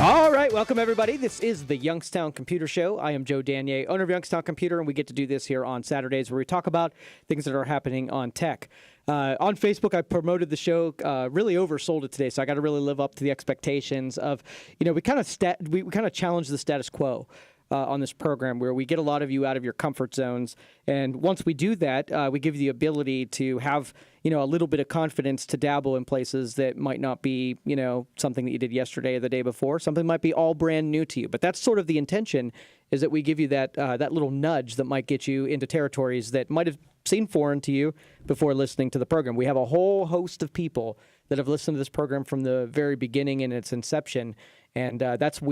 All right, welcome everybody. This is the Youngstown Computer Show. I am Joe Danier, owner of Youngstown Computer, and we get to do this here on Saturdays where we talk about things that are happening on tech. On Facebook, I promoted the show, really oversold it today, so I got to really live up to the expectations of, we kind of challenge the status quo. On this program where we get a lot of you out of your comfort zones. And once we do that, we give you the ability to have, a little bit of confidence to dabble in places that might not be, something that you did yesterday or the day before. Something might be all brand new to you. But that's sort of the intention, is that we give you that little nudge that might get you into territories that might have seemed foreign to you before listening to the program. We have a whole host of people that have listened to this program from the very beginning in its inception. And that's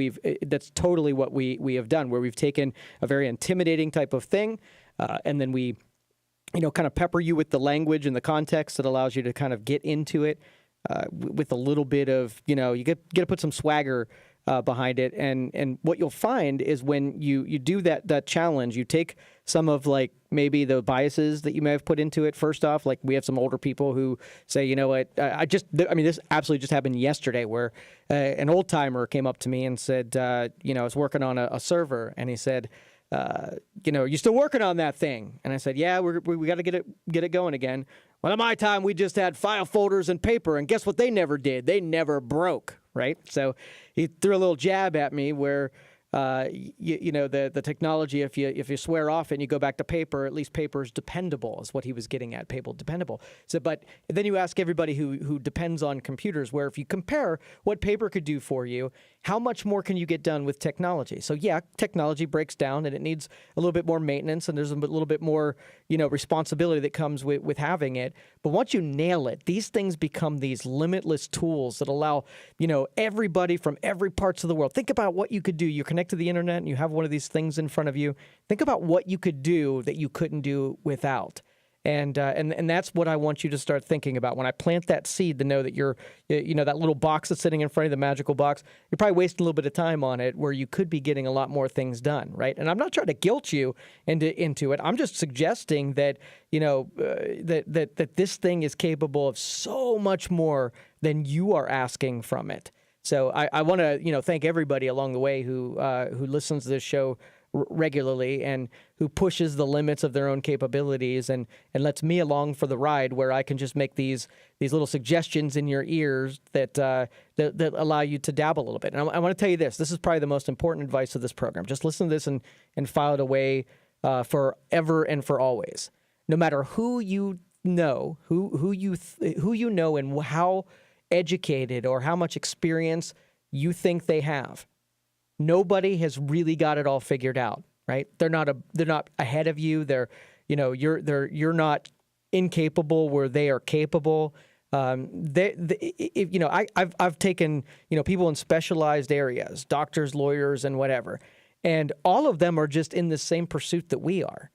totally what we have done, where we've taken a very intimidating type of thing, and then we, kind of pepper you with the language and the context that allows you to kind of get into it with a little bit of, you get to put some swagger behind it. And what you'll find is when you do that challenge, you take some of maybe the biases that you may have put into it. First off, we have some older people who say, you know what, this absolutely just happened yesterday where an old timer came up to me and said, I was working on a server, and he said, you still working on that thing? And I said, yeah, we got to get it going again. Well, in my time, we just had file folders and paper, and guess what they never did? They never broke, right? So he threw a little jab at me where, the technology, if you swear off and you go back to paper, at least paper is dependable, is what he was getting at, paper dependable. So, but then you ask everybody who depends on computers, where if you compare what paper could do for you, how much more can you get done with technology? So yeah, technology breaks down and it needs a little bit more maintenance, and there's a little bit more, responsibility that comes with having it. But once you nail it, these things become these limitless tools that allow, everybody from every parts of the world. Think about what you could do. You connect to the internet and you have one of these things in front of you. Think about what you could do that you couldn't do without. And that's what I want you to start thinking about. When I plant that seed, to know that you're, that little box that's sitting in front of the magical box, you're probably wasting a little bit of time on it where you could be getting a lot more things done, right? And I'm not trying to guilt you into it. I'm just suggesting that, that this thing is capable of so much more than you are asking from it. So I want to, thank everybody along the way who listens to this show regularly and who pushes the limits of their own capabilities and lets me along for the ride, where I can just make these little suggestions in your ears that allow you to dabble a little bit. And I want to tell you this is probably the most important advice of this program. Just listen to this and file it away forever and for always. No matter who you know, who you know and how educated or how much experience you think they have, nobody has really got it all figured out, right? They're not ahead of you. You're not incapable where they are capable. I've taken, people in specialized areas, doctors, lawyers, and whatever, and all of them are just in the same pursuit that we are.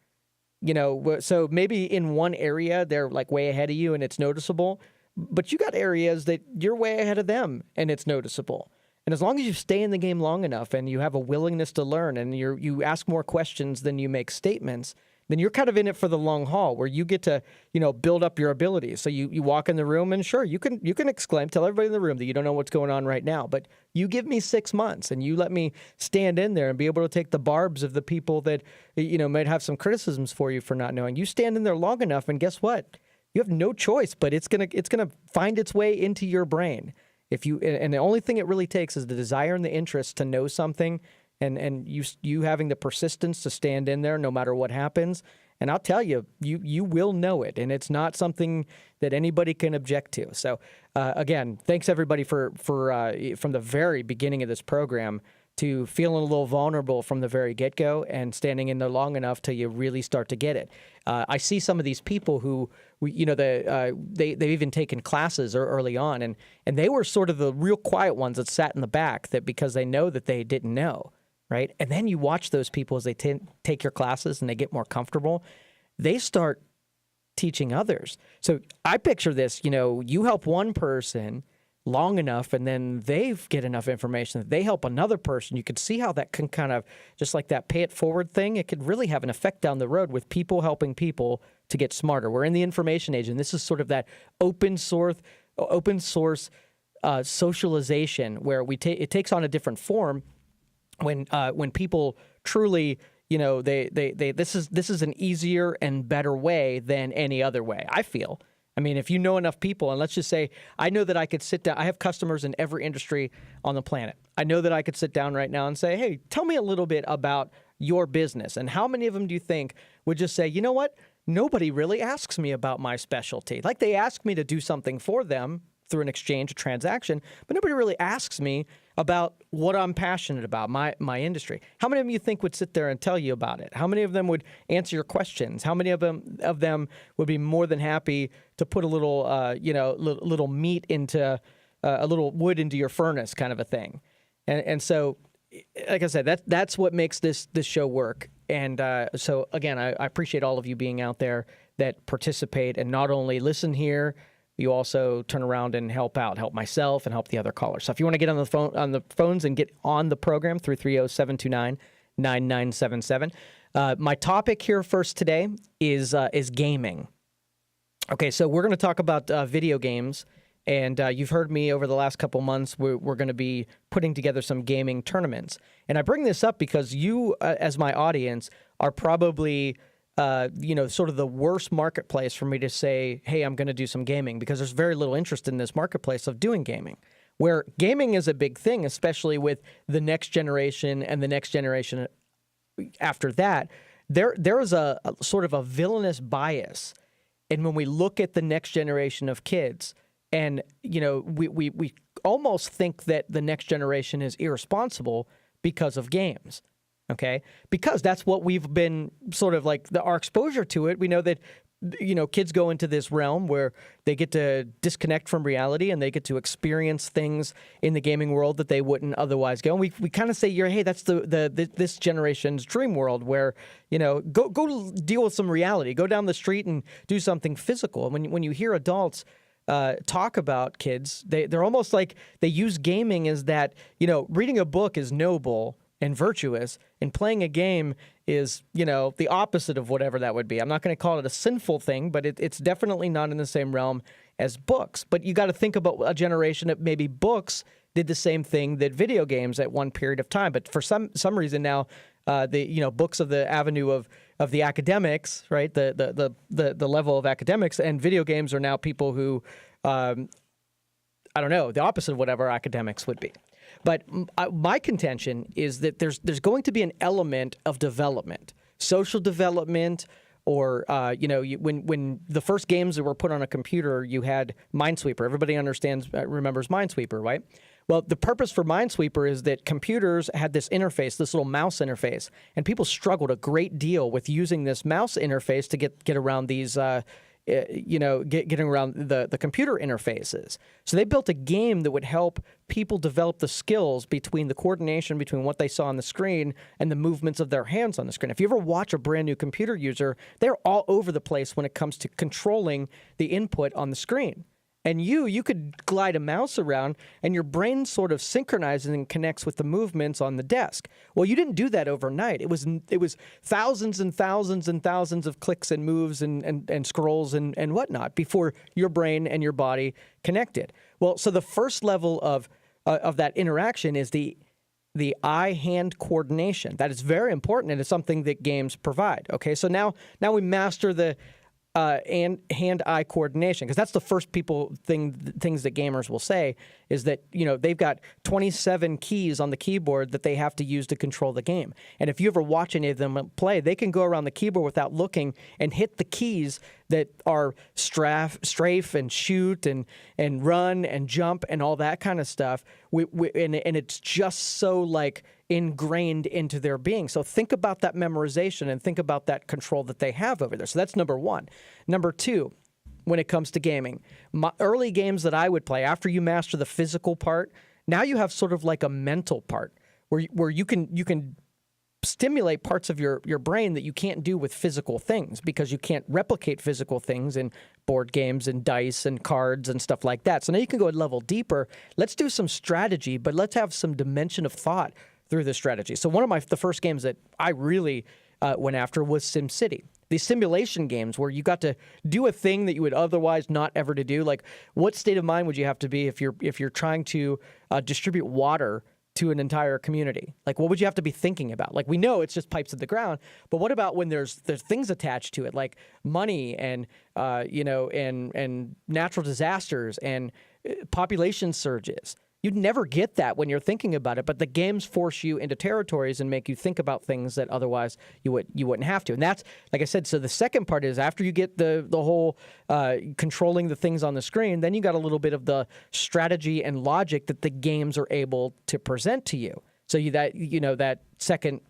So maybe in one area they're way ahead of you and it's noticeable, but you got areas that you're way ahead of them and it's noticeable. And as long as you stay in the game long enough and you have a willingness to learn and you ask more questions than you make statements, then you're kind of in it for the long haul, where you get to, build up your abilities. So you walk in the room and sure, you can exclaim, tell everybody in the room that you don't know what's going on right now, but you give me 6 months and you let me stand in there and be able to take the barbs of the people that, might have some criticisms for you for not knowing. You stand in there long enough and guess what? You have no choice, but it's gonna find its way into your brain. And the only thing it really takes is the desire and the interest to know something, and you having the persistence to stand in there no matter what happens. And I'll tell you, you will know it, and it's not something that anybody can object to. So again, thanks everybody for from the very beginning of this program to feeling a little vulnerable from the very get-go and standing in there long enough till you really start to get it. I see some of these people who, they've even taken classes early on, and they were sort of the real quiet ones that sat in the back, that because they know that they didn't know, right? And then you watch those people as they take your classes and they get more comfortable, they start teaching others. So I picture this, you help one person long enough, and then they get enough information that they help another person. You could see how that can kind of, just like that pay it forward thing, it could really have an effect down the road with people helping people to get smarter. We're in the information age, and this is sort of that open source socialization where it takes on a different form when people truly, this is an easier and better way than any other way, I feel. I mean, if you know enough people, and let's just say, I know that I could sit down. I have customers in every industry on the planet. I know that I could sit down right now and say, hey, tell me a little bit about your business. And how many of them do you think would just say, you know what? Nobody really asks me about my specialty. Like, they ask me to do something for them through an exchange, a transaction, but nobody really asks me about what I'm passionate about, my industry. How many of you think would sit there and tell you about it? How many of them would answer your questions? How many of them would be more than happy to put a little, little meat into a little wood into your furnace, kind of a thing? And so, like I said, that's what makes this show work. And so again, I appreciate all of you being out there that participate and not only listen here, you also turn around and help myself and help the other callers. So if you want to get on the phones and get on the program, 330-729-9977. My topic here first today is gaming. Okay, so we're going to talk about video games, and you've heard me over the last couple months. We're going to be putting together some gaming tournaments, and I bring this up because you, as my audience, are probably sort of the worst marketplace for me to say, hey, I'm going to do some gaming, because there's very little interest in this marketplace of doing gaming, where gaming is a big thing, especially with the next generation and the next generation after that. There is a sort of a villainous bias. And when we look at the next generation of kids, and, we almost think that the next generation is irresponsible because of games. Okay, because that's what we've been sort of like our exposure to it. We know that, kids go into this realm where they get to disconnect from reality and they get to experience things in the gaming world that they wouldn't otherwise go. And we kind of say, hey, that's this generation's dream world where, go deal with some reality. Go down the street and do something physical. And when you hear adults talk about kids, they're almost like they use gaming as that, reading a book is noble and virtuous, and playing a game is, the opposite of whatever that would be. I'm not going to call it a sinful thing, but it's definitely not in the same realm as books. But you got to think about a generation that maybe books did the same thing that video games at one period of time. But for some reason now, books of the avenue of the academics, right? The level of academics, and video games are now people who, the opposite of whatever academics would be. But my contention is that there's going to be an element of development, social development, or when the first games that were put on a computer, you had Minesweeper. Everybody remembers Minesweeper, right? Well, the purpose for Minesweeper is that computers had this interface, this little mouse interface, and people struggled a great deal with using this mouse interface to get around these. Getting around the computer interfaces. So they built a game that would help people develop the skills between the coordination between what they saw on the screen and the movements of their hands on the screen. If you ever watch a brand new computer user, they're all over the place when it comes to controlling the input on the screen. And you could glide a mouse around and your brain sort of synchronizes and connects with the movements on the desk. Well, you didn't do that overnight. It was thousands and thousands and thousands of clicks and moves and scrolls and whatnot before your brain and your body connected. Well, so the first level of that interaction is the eye-hand coordination. That is very important, and it's something that games provide. Okay, so now we master the and hand-eye coordination, because that's the first things that gamers will say is that they've got 27 keys on the keyboard that they have to use to control the game. And if you ever watch any of them play, they can go around the keyboard without looking and hit the keys that are strafe and shoot and run and jump and all that kind of stuff. And it's just so like ingrained into their being. So think about that memorization and think about that control that they have over there. So that's number one. Number two, when it comes to gaming, early games that I would play, after you master the physical part, now you have sort of like a mental part where you can stimulate parts of your brain that you can't do with physical things, because you can't replicate physical things in board games and dice and cards and stuff like that. So now you can go a level deeper. Let's do some strategy, but let's have some dimension of thought through the strategy. So one of the first games that I really went after was SimCity. these simulation games where you got to do a thing that you would otherwise not ever to do. Like, what state of mind would you have to be if you're trying to distribute water to an entire community? Like, what would you have to be thinking about? Like, we know it's just pipes in the ground, but what about when there's things attached to it, like money and and natural disasters and population surges? You'd never get that when you're thinking about it, but the games force you into territories and make you think about things that otherwise you wouldn't have to. And that's, like I said, so the second part is after you get the whole controlling the things on the screen, then you got a little bit of the strategy and logic that the games are able to present to you. So that second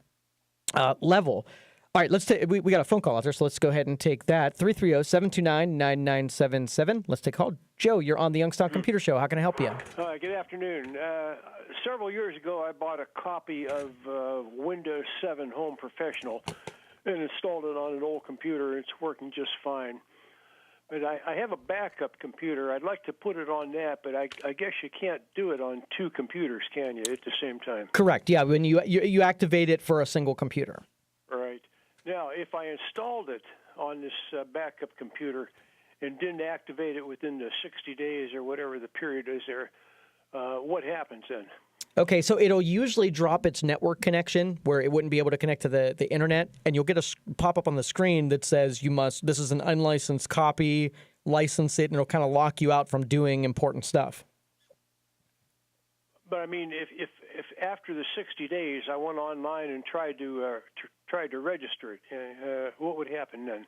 level. All right, we got a phone call out there, so let's go ahead and take that. 330-729-9977. Let's take a call. Joe, you're on the Youngstown Computer Show. How can I help you? Good afternoon. Several years ago, I bought a copy of Windows 7 Home Professional and installed it on an old computer. It's working just fine. But I have a backup computer. I'd like to put it on that, but I guess you can't do it on two computers, can you, at the same time? Correct. Yeah, when you activate it for a single computer. Right. Now, if I installed it on this backup computer and didn't activate it within the 60 days or whatever the period is there, what happens then? Okay, so it'll usually drop its network connection where it wouldn't be able to connect to the internet, and you'll get a pop-up on the screen that says this is an unlicensed copy, license it, and it'll kind of lock you out from doing important stuff. But I mean, if after the 60 days I went online and tried to register it, what would happen then?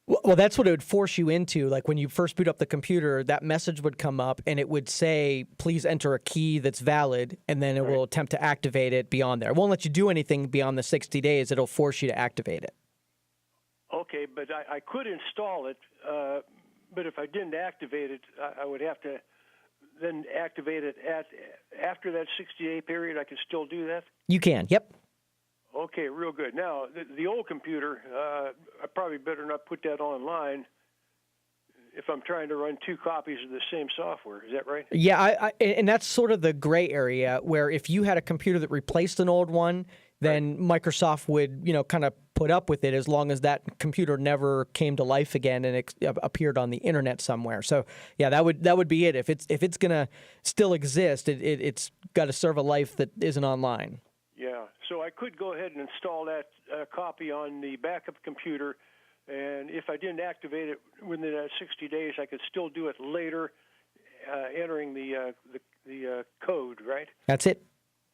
Well, that's what it would force you into. Like when you first boot up the computer, that message would come up and it would say, please enter a key that's valid, and then it will attempt to activate it beyond there. It won't let you do anything beyond the 60 days. It'll force you to activate it. Okay, but I could install it, but if I didn't activate it, I would have to then activate it after that 60-day period. I could still do that? You can, yep. Okay, real good. Now, the old computer, I probably better not put that online if I'm trying to run two copies of the same software. Is that right? Yeah, and that's sort of the gray area where if you had a computer that replaced an old one, then Microsoft would, kind of put up with it as long as that computer never came to life again and appeared on the internet somewhere. So, yeah, that would be it. If it's going to still exist, it's got to serve a life that isn't online. Yeah, so I could go ahead and install that copy on the backup computer, and if I didn't activate it within that 60 days, I could still do it later, entering the code, right? That's it.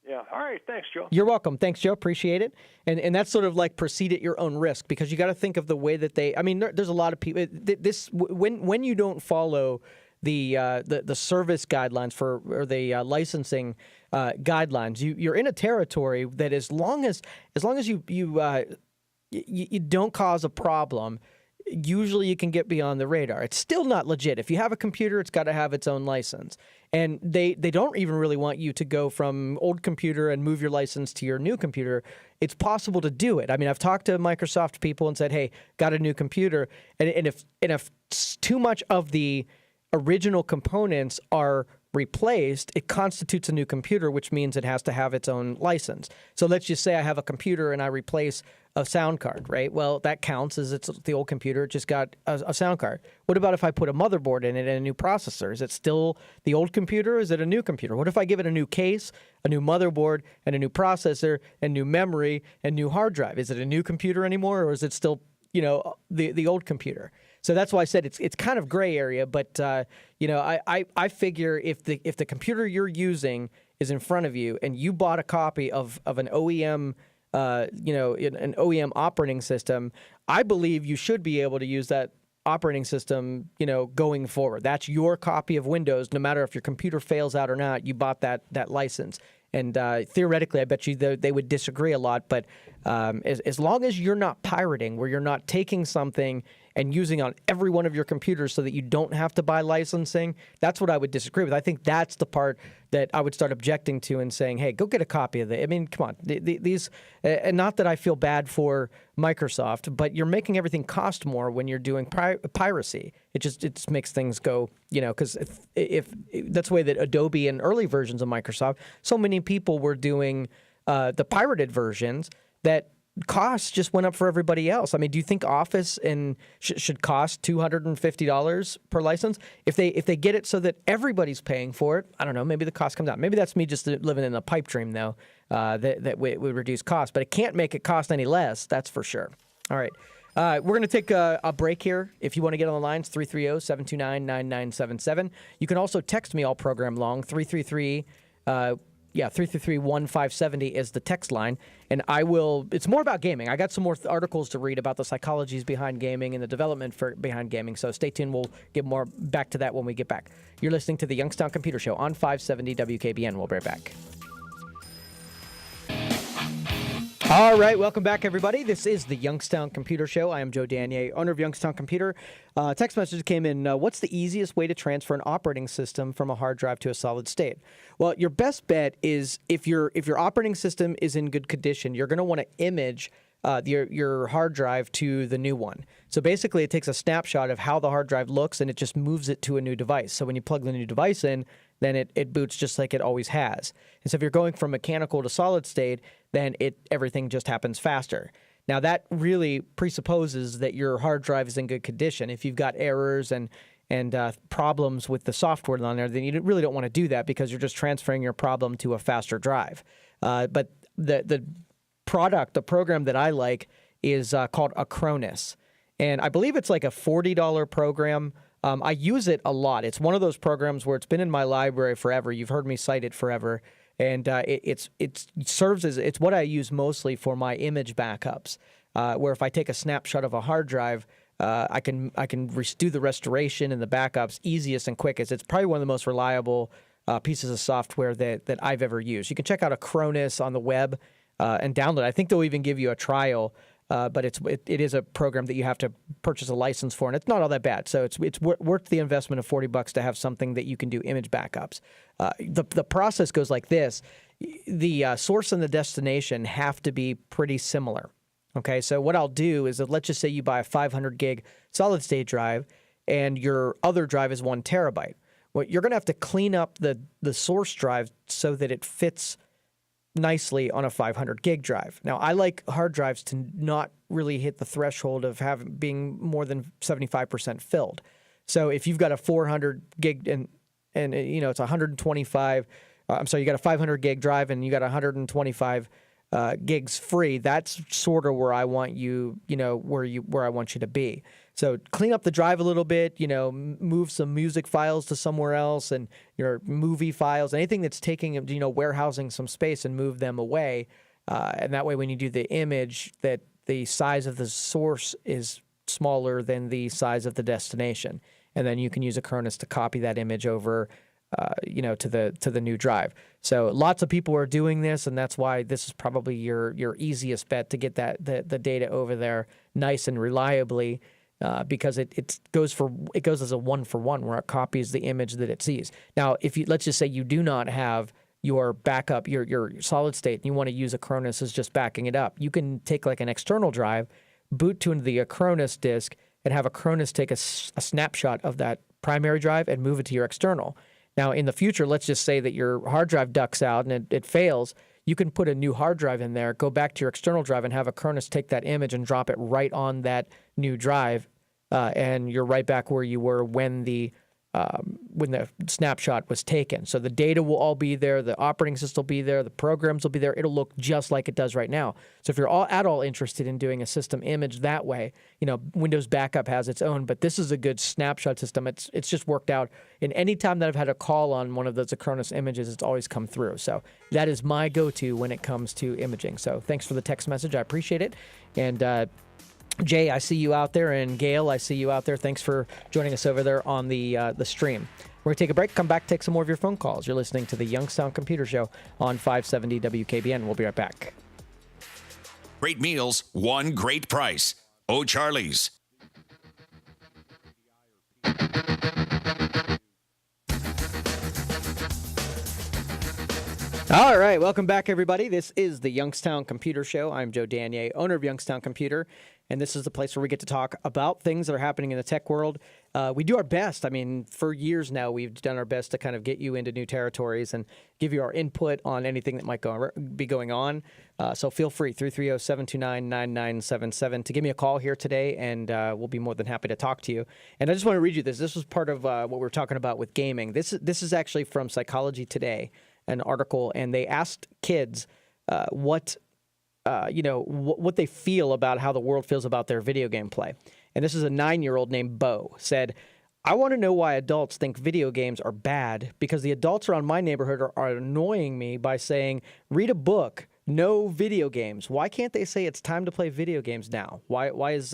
Yeah. All right. Thanks, Joe. You're welcome. Thanks, Joe. Appreciate it. And that's sort of like proceed at your own risk, because you got to think of the way that there's a lot of people. When you don't follow the service guidelines or the licensing guidelines, you're in a territory that as long as you don't cause a problem, usually you can get beyond the radar. It's still not legit. If you have a computer, it's got to have its own license. And they don't even really want you to go from old computer and move your license to your new computer. It's possible to do it. I mean, I've talked to Microsoft people and said, hey, got a new computer. And if too much of the original components are replaced, it constitutes a new computer, which means it has to have its own license. So let's just say I have a computer and I replace a sound card, right? Well, that counts as it's the old computer. It just got a sound card. What about if I put a motherboard in it and a new processor? Is it still the old computer or is it a new computer? What if I give it a new case, a new motherboard, and a new processor, and new memory, and new hard drive? Is it a new computer anymore, or is it still, the old computer? So that's why I said it's kind of gray area, but I figure if the computer you're using is in front of you and you bought a copy of an OEM an OEM operating system, I believe you should be able to use that operating system, going forward. That's your copy of Windows, no matter if your computer fails out or not. You bought that license. And theoretically, I bet you they would disagree a lot. But as long as you're not pirating, where you're not taking something and using on every one of your computers so that you don't have to buy licensing, that's what I would disagree with. I think that's the part that I would start objecting to and saying, hey, go get a copy of it. I mean, come on. These, and not that I feel bad for Microsoft, but you're making everything cost more when you're doing piracy. It just makes things go, because if that's the way that Adobe and early versions of Microsoft, so many people were doing the pirated versions that costs just went up for everybody else. I mean, do you think Office and should cost $250 per license? If they get it so that everybody's paying for it, I don't know, maybe the cost comes down. Maybe that's me just living in a pipe dream, though, that would reduce cost. But it can't make it cost any less, that's for sure. All right. We're going to take a break here. If you want to get on the lines, 330-729-9977. You can also text me all program long, 333-1570 is the text line. And it's more about gaming. I got some more articles to read about the psychologies behind gaming and the development behind gaming. So stay tuned. We'll get more back to that when we get back. You're listening to the Youngstown Computer Show on 570 WKBN. We'll be right back. All right, welcome back, everybody. This is the Youngstown Computer Show. I am Joe Danier, owner of Youngstown Computer. Text message came in. What's the easiest way to transfer an operating system from a hard drive to a solid state? Well, your best bet is if your operating system is in good condition, you're going to want to image your hard drive to the new one. So basically, it takes a snapshot of how the hard drive looks, and it just moves it to a new device. So when you plug the new device in, then it boots just like it always has. And so if you're going from mechanical to solid state, then everything just happens faster. Now, that really presupposes that your hard drive is in good condition. If you've got errors and problems with the software on there, then you really don't want to do that because you're just transferring your problem to a faster drive. But the program that I like is called Acronis. And I believe it's like a $40 program. I use it a lot. It's one of those programs where it's been in my library forever. You've heard me cite it forever. And it serves as, it's what I use mostly for my image backups, where if I take a snapshot of a hard drive, I can do the restoration and the backups easiest and quickest. It's probably one of the most reliable pieces of software that I've ever used. You can check out Acronis on the web and download it. I think they'll even give you a trial. But it is a program that you have to purchase a license for, and it's not all that bad. So it's worth the investment of $40 to have something that you can do image backups. The process goes like this: the source and the destination have to be pretty similar. Okay, so what I'll do is that let's just say you buy a 500 gig solid state drive, and your other drive is 1 terabyte. Well, you're going to have to clean up the source drive so that it fits nicely on a 500 gig drive. Now, I like hard drives to not really hit the threshold of being more than 75% filled. So if you've got a 400 gig and it's 125, you got a 500 gig drive and you got 125 gigs free, that's sort of where I want you, where I want you to be. So clean up the drive a little bit, move some music files to somewhere else and your movie files, anything that's taking, warehousing some space, and move them away. And that way, when you do the image, that the size of the source is smaller than the size of the destination. And then you can use Acronis to copy that image over, to the new drive. So lots of people are doing this, and that's why this is probably your easiest bet to get the data over there nice and reliably. Because it goes as a 1-for-1 where it copies the image that it sees. Now, let's just say you do not have your backup, your solid state, and you want to use Acronis as just backing it up, you can take like an external drive, boot to the Acronis disk, and have Acronis take a snapshot of that primary drive and move it to your external. Now, in the future, let's just say that your hard drive ducks out and it fails. You can put a new hard drive in there, go back to your external drive, and have Acronis take that image and drop it right on that new drive, and you're right back where you were when the snapshot was taken. So the data will all be there, the operating system will be there, the programs will be there. It'll look just like it does right now. So if you're at all interested in doing a system image that way, Windows Backup has its own, but this is a good snapshot system. It's just worked out. And any time that I've had a call on one of those Acronis images, it's always come through. So that is my go-to when it comes to imaging. So thanks for the text message. I appreciate it. And Jay, I see you out there, and Gail, I see you out there. Thanks for joining us over there on the stream. We're going to take a break, come back, take some more of your phone calls. You're listening to the Youngstown Computer Show on 570 WKBN. We'll be right back. Great meals, one great price. O'Charlie's. All right, welcome back, everybody. This is the Youngstown Computer Show. I'm Joe Danier, owner of Youngstown Computer. and this is the place where we get to talk about things that are happening in the tech world. We do our best. I mean, for years now, we've done our best to kind of get you into new territories and give you our input on anything that might be going on. So feel free, 330-729-9977, to give me a call here today, and we'll be more than happy to talk to you. And I just want to read you this. This was part of what we were talking about with gaming. This is actually from Psychology Today, an article, and they asked kids what they feel about how the world feels about their video game play. And this is a 9-year-old named Bo said, "I want to know why adults think video games are bad, because the adults around my neighborhood are annoying me by saying, read a book, no video games. Why can't they say it's time to play video games now? Why does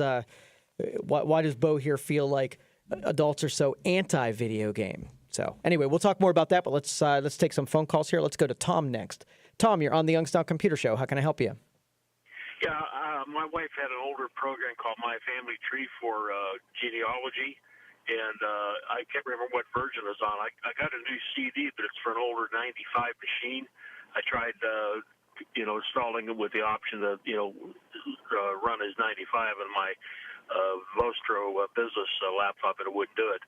Bo here feel like adults are so anti-video game?" So anyway, we'll talk more about that, but let's take some phone calls here. Let's go to Tom next. Tom, you're on the Youngstown Computer Show. How can I help you? Yeah, my wife had an older program called My Family Tree for genealogy, and I can't remember what version it was on. I got a new CD, but it's for an older 95 machine. I tried, installing it with the option to, run as 95 in my Vostro business laptop, and it wouldn't do it.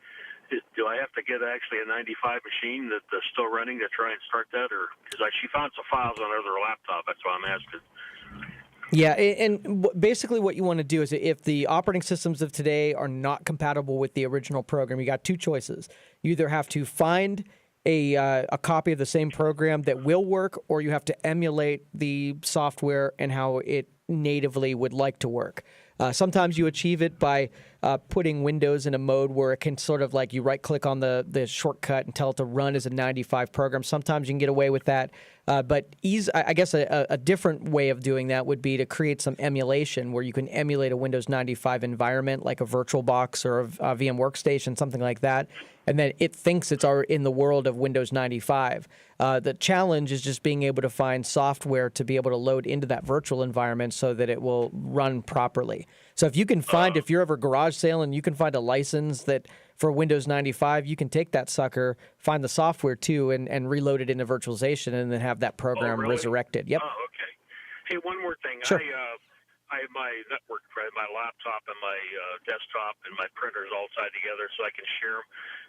Do I have to get actually a 95 machine that's still running to try and start that? Or because she found some files on her other laptop, that's why I'm asking. Yeah, and basically what you want to do is, if the operating systems of today are not compatible with the original program, you got two choices. You either have to find a copy of the same program that will work, or you have to emulate the software and how it natively would like to work. Sometimes you achieve it by putting Windows in a mode where it can sort of like you right-click on the shortcut and tell it to run as a 95 program. Sometimes you can get away with that. But I guess a different way of doing that would be to create some emulation where you can emulate a Windows 95 environment, like a VirtualBox or a VM workstation, something like that. And then it thinks it's in the world of Windows 95. The challenge is just being able to find software to be able to load into that virtual environment so that it will run properly. So if you can find, if you're ever garage sale and you can find a license that for Windows 95, you can take that sucker, find the software too, and reload it into virtualization, and then have that program resurrected. Yep. Oh, okay. Hey, one more thing. Sure. I have my network, my laptop and my desktop and my printers all tied together so I can share them.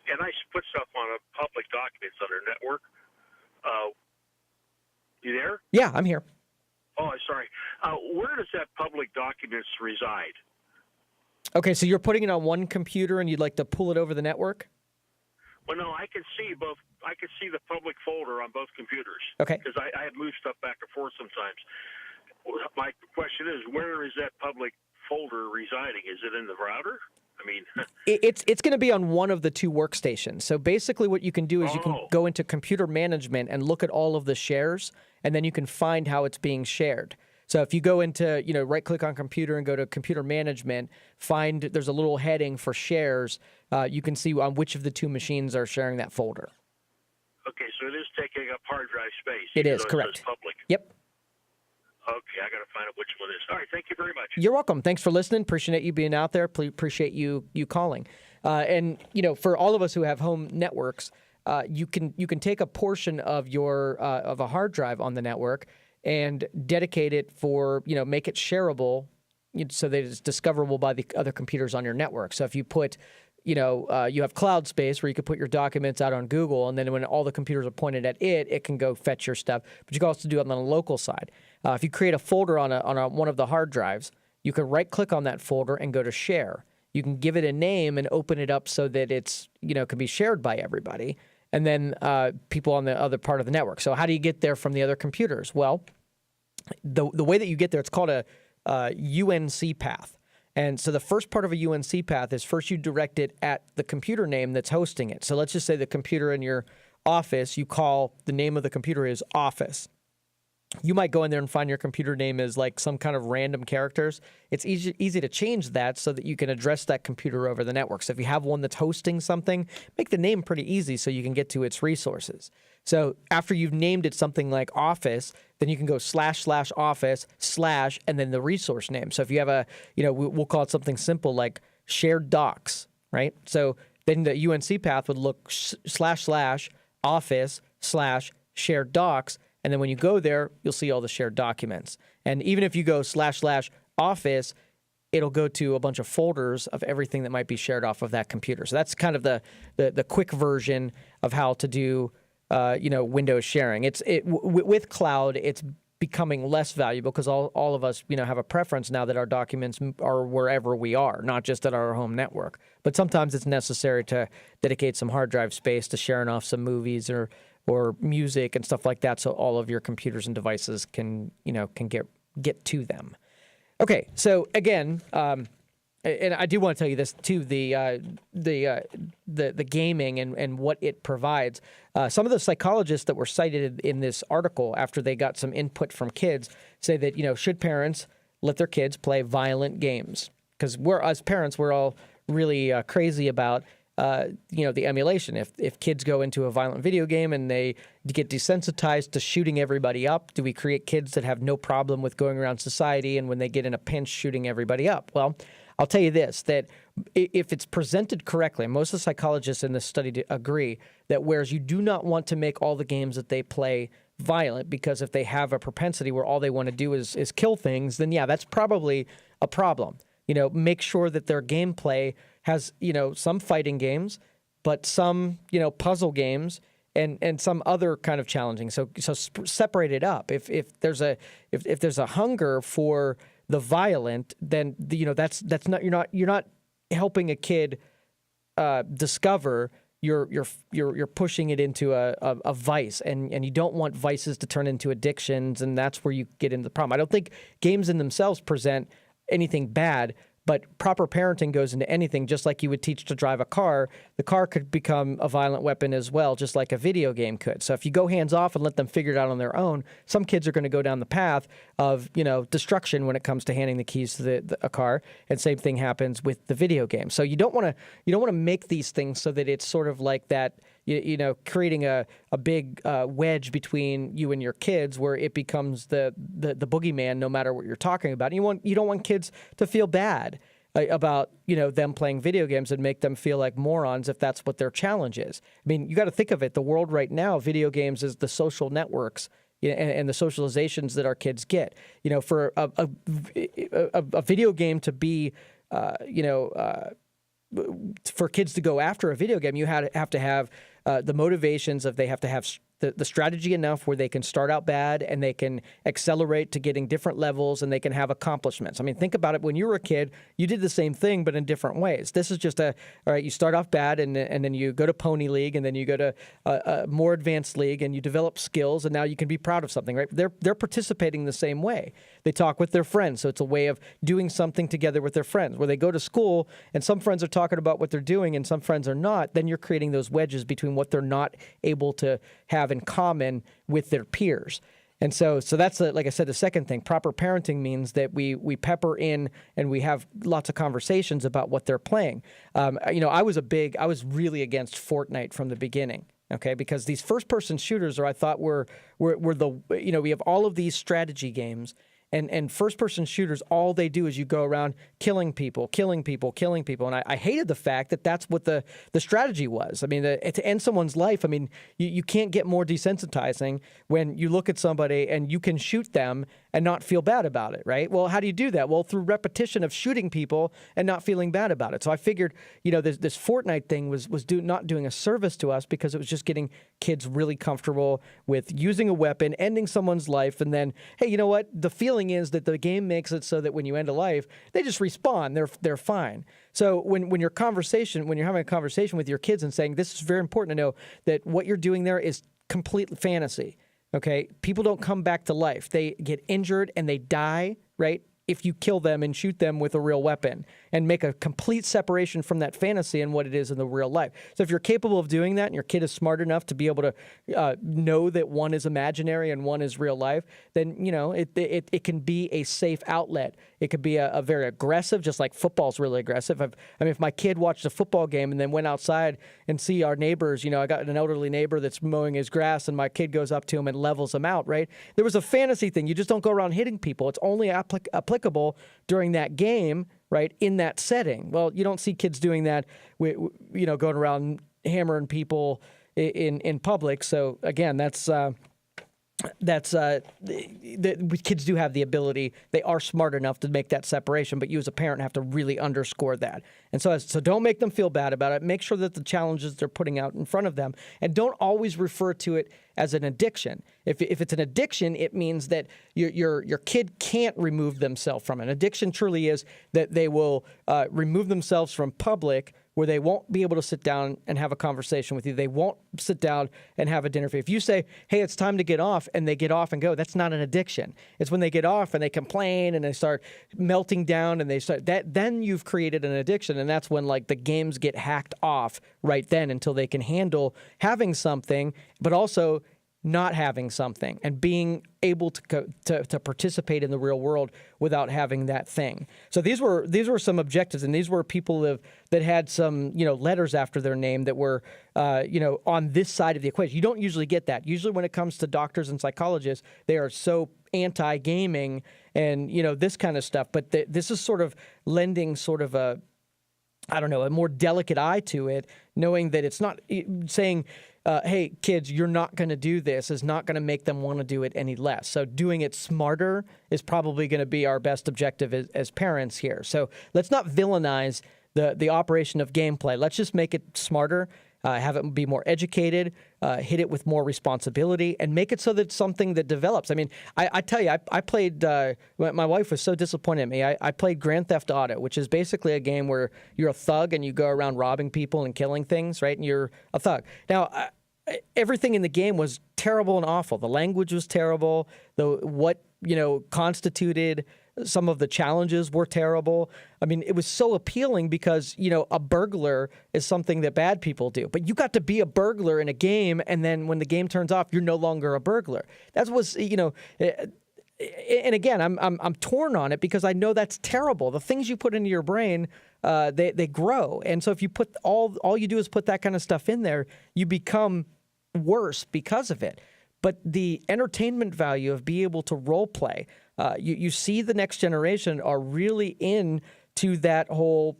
And I put stuff on a public documents under network. You there? Yeah, I'm here. Oh, sorry. Where does that public documents reside? Okay, so you're putting it on one computer and you'd like to pull it over the network? Well, no, I can see both. I can see the public folder on both computers. Okay. Because I have moved stuff back and forth sometimes. My question is, where is that public folder residing? Is it in the router? I mean, it's going to be on one of the two workstations. So basically what you can do is you can go into computer management and look at all of the shares, and then you can find how it's being shared. So if you go into, right-click on computer and go to computer management, there's a little heading for shares. You can see on which of the two machines are sharing that folder. Okay, so it is taking up hard drive space. It is, so correct. It says public. Yep. Okay, I got to find out which one it is. All right, thank you very much. You're welcome. Thanks for listening. Appreciate you being out there. Appreciate you calling. And for all of us who have home networks, you can take a portion of your of a hard drive on the network and dedicate it for make it shareable, so that it's discoverable by the other computers on your network. So if you put you have cloud space where you could put your documents out on Google, and then when all the computers are pointed at it can go fetch your stuff. But you can also do it on the local side. If you create a folder on one of the hard drives, you can right-click on that folder and go to Share. You can give it a name and open it up so that it's can be shared by everybody, and then people on the other part of the network. So how do you get there from the other computers? Well, the way that you get there, it's called a UNC path. And so the first part of a UNC path is first you direct it at the computer name that's hosting it. So let's just say the computer in your office, you call the name of the computer is Office. You might go in there and find your computer name is like some kind of random characters. It's easy to change that so that you can address that computer over the network. So if you have one that's hosting something, make the name pretty easy so you can get to its resources. So after you've named it something like Office, then you can go //office/ and then the resource name. So if you have we'll call it something simple like shared docs, right? So then the UNC path would look //office/shared docs. And then when you go there, you'll see all the shared documents. And even if you go //office, it'll go to a bunch of folders of everything that might be shared off of that computer. So that's kind of the quick version of how to do Windows sharing. With cloud, it's becoming less valuable because all of us have a preference now that our documents are wherever we are, not just at our home network. But sometimes it's necessary to dedicate some hard drive space to sharing off some movies or music and stuff like that, so all of your computers and devices can get to them. Okay, so again, and I do want to tell you this too: the gaming and what it provides. Some of the psychologists that were cited in this article, after they got some input from kids, say that should parents let their kids play violent games? Because as parents, we're all really crazy about the emulation. If kids go into a violent video game and they get desensitized to shooting everybody up, do we create kids that have no problem with going around society and when they get in a pinch shooting everybody up? Well, I'll tell you this, that if it's presented correctly, and most of the psychologists in this study agree that whereas you do not want to make all the games that they play violent, because if they have a propensity where all they want to do is kill things, then yeah, that's probably a problem. Make sure that their gameplay has, some fighting games, but some, puzzle games and some other kind of challenging. So separate it up. If there's a hunger for the violent, then that's not you're not helping a kid discover. You're pushing it into a vice, and you don't want vices to turn into addictions, and that's where you get into the problem. I don't think games in themselves present anything bad, but proper parenting goes into anything. Just like you would teach to drive a car, the car could become a violent weapon as well, just like a video game could. So if you go hands off and let them figure it out on their own, some kids are going to go down the path of destruction when it comes to handing the keys to a car, and same thing happens with the video game. So you don't want to make these things so that it's sort of like that. Creating a big wedge between you and your kids, where it becomes the boogeyman, no matter what you're talking about. And you don't want kids to feel bad about them playing video games and make them feel like morons if that's what their challenge is. I mean, you got to think of it. The world right now, video games is the social networks and the socializations that our kids get. For a video game to be for kids to go after a video game, you have to have the motivations of they have to have the strategy enough where they can start out bad and they can accelerate to getting different levels and they can have accomplishments. I mean, think about it. When you were a kid, you did the same thing, but in different ways. This is just all right, you start off bad and then you go to Pony League and then you go to a more advanced league and you develop skills and now you can be proud of something, right? They're participating the same way. They talk with their friends. So it's a way of doing something together with their friends. Where they go to school and some friends are talking about what they're doing and some friends are not, then you're creating those wedges between what they're not able to have in common with their peers. And so that's, like I said, the second thing. Proper parenting means that we pepper in and we have lots of conversations about what they're playing. I was really against Fortnite from the beginning. Okay, because these first-person shooters I thought were we have all of these strategy games. And first-person shooters, all they do is you go around killing people. And I hated the fact that that's what the strategy was. I mean, to end someone's life, I mean, you can't get more desensitizing when you look at somebody and you can shoot them and not feel bad about it, right? Well, how do you do that? Well, through repetition of shooting people and not feeling bad about it. So I figured, this Fortnite thing was not doing a service to us because it was just getting kids really comfortable with using a weapon, ending someone's life, and then, hey, you know what? The feeling is that the game makes it so that when you end a life, they just respawn. They're fine. So when you're having a conversation with your kids and saying, this is very important to know that what you're doing there is complete fantasy. Okay, people don't come back to life. They get injured and they die, right? If you kill them and shoot them with a real weapon and make a complete separation from that fantasy and what it is in the real life. So if you're capable of doing that and your kid is smart enough to be able to know that one is imaginary and one is real life, then, it can be a safe outlet. It could be a very aggressive, just like football's really aggressive. If my kid watched a football game and then went outside and see our neighbors, I got an elderly neighbor that's mowing his grass and my kid goes up to him and levels him out, right? There was a fantasy thing. You just don't go around hitting people. It's only applicable during that game, right, in that setting. Well, you don't see kids doing that, going around hammering people in public. So again, that's that's kids do have the ability. They are smart enough to make that separation, but you as a parent have to really underscore that. And so don't make them feel bad about it. Make sure that the challenges they're putting out in front of them, and don't always refer to it as an addiction. If it's an addiction, it means that your kid can't remove themselves from it. An addiction truly is that they will remove themselves from public, where they won't be able to sit down and have a conversation with you. They won't sit down and have a dinner with you. If you say, hey, it's time to get off, and they get off and go, that's not an addiction. It's when they get off and they complain and they start melting down and they start that, then you've created an addiction. And that's when like the games get hacked off right then, until they can handle having something, but also not having something and being able to participate in the real world without having that thing. So these were some objectives, and these were people that had some letters after their name that were on this side of the equation. You don't usually get that. Usually when it comes to doctors and psychologists, they are so anti-gaming and this kind of stuff. But this is sort of lending sort of a more delicate eye to it, knowing that it's not saying, hey, kids, you're not going to do this, is not going to make them want to do it any less. So doing it smarter is probably going to be our best objective as parents here. So let's not villainize the operation of gameplay. Let's just make it smarter, have it be more educated, hit it with more responsibility, and make it so that it's something that develops. I mean, I tell you, I played, my wife was so disappointed in me. I played Grand Theft Auto, which is basically a game where you're a thug and you go around robbing people and killing things, right? And you're a thug. Now, everything in the game was terrible and awful. The language was terrible. What constituted some of the challenges were terrible. I mean, it was so appealing because, a burglar is something that bad people do. But you got to be a burglar in a game, and then when the game turns off, you're no longer a burglar. That was, and again, I'm torn on it because I know that's terrible. The things you put into your brain, they grow. And so if you put all you do is put that kind of stuff in there, you become worse because of it. But the entertainment value of being able to role play, you see the next generation are really into that whole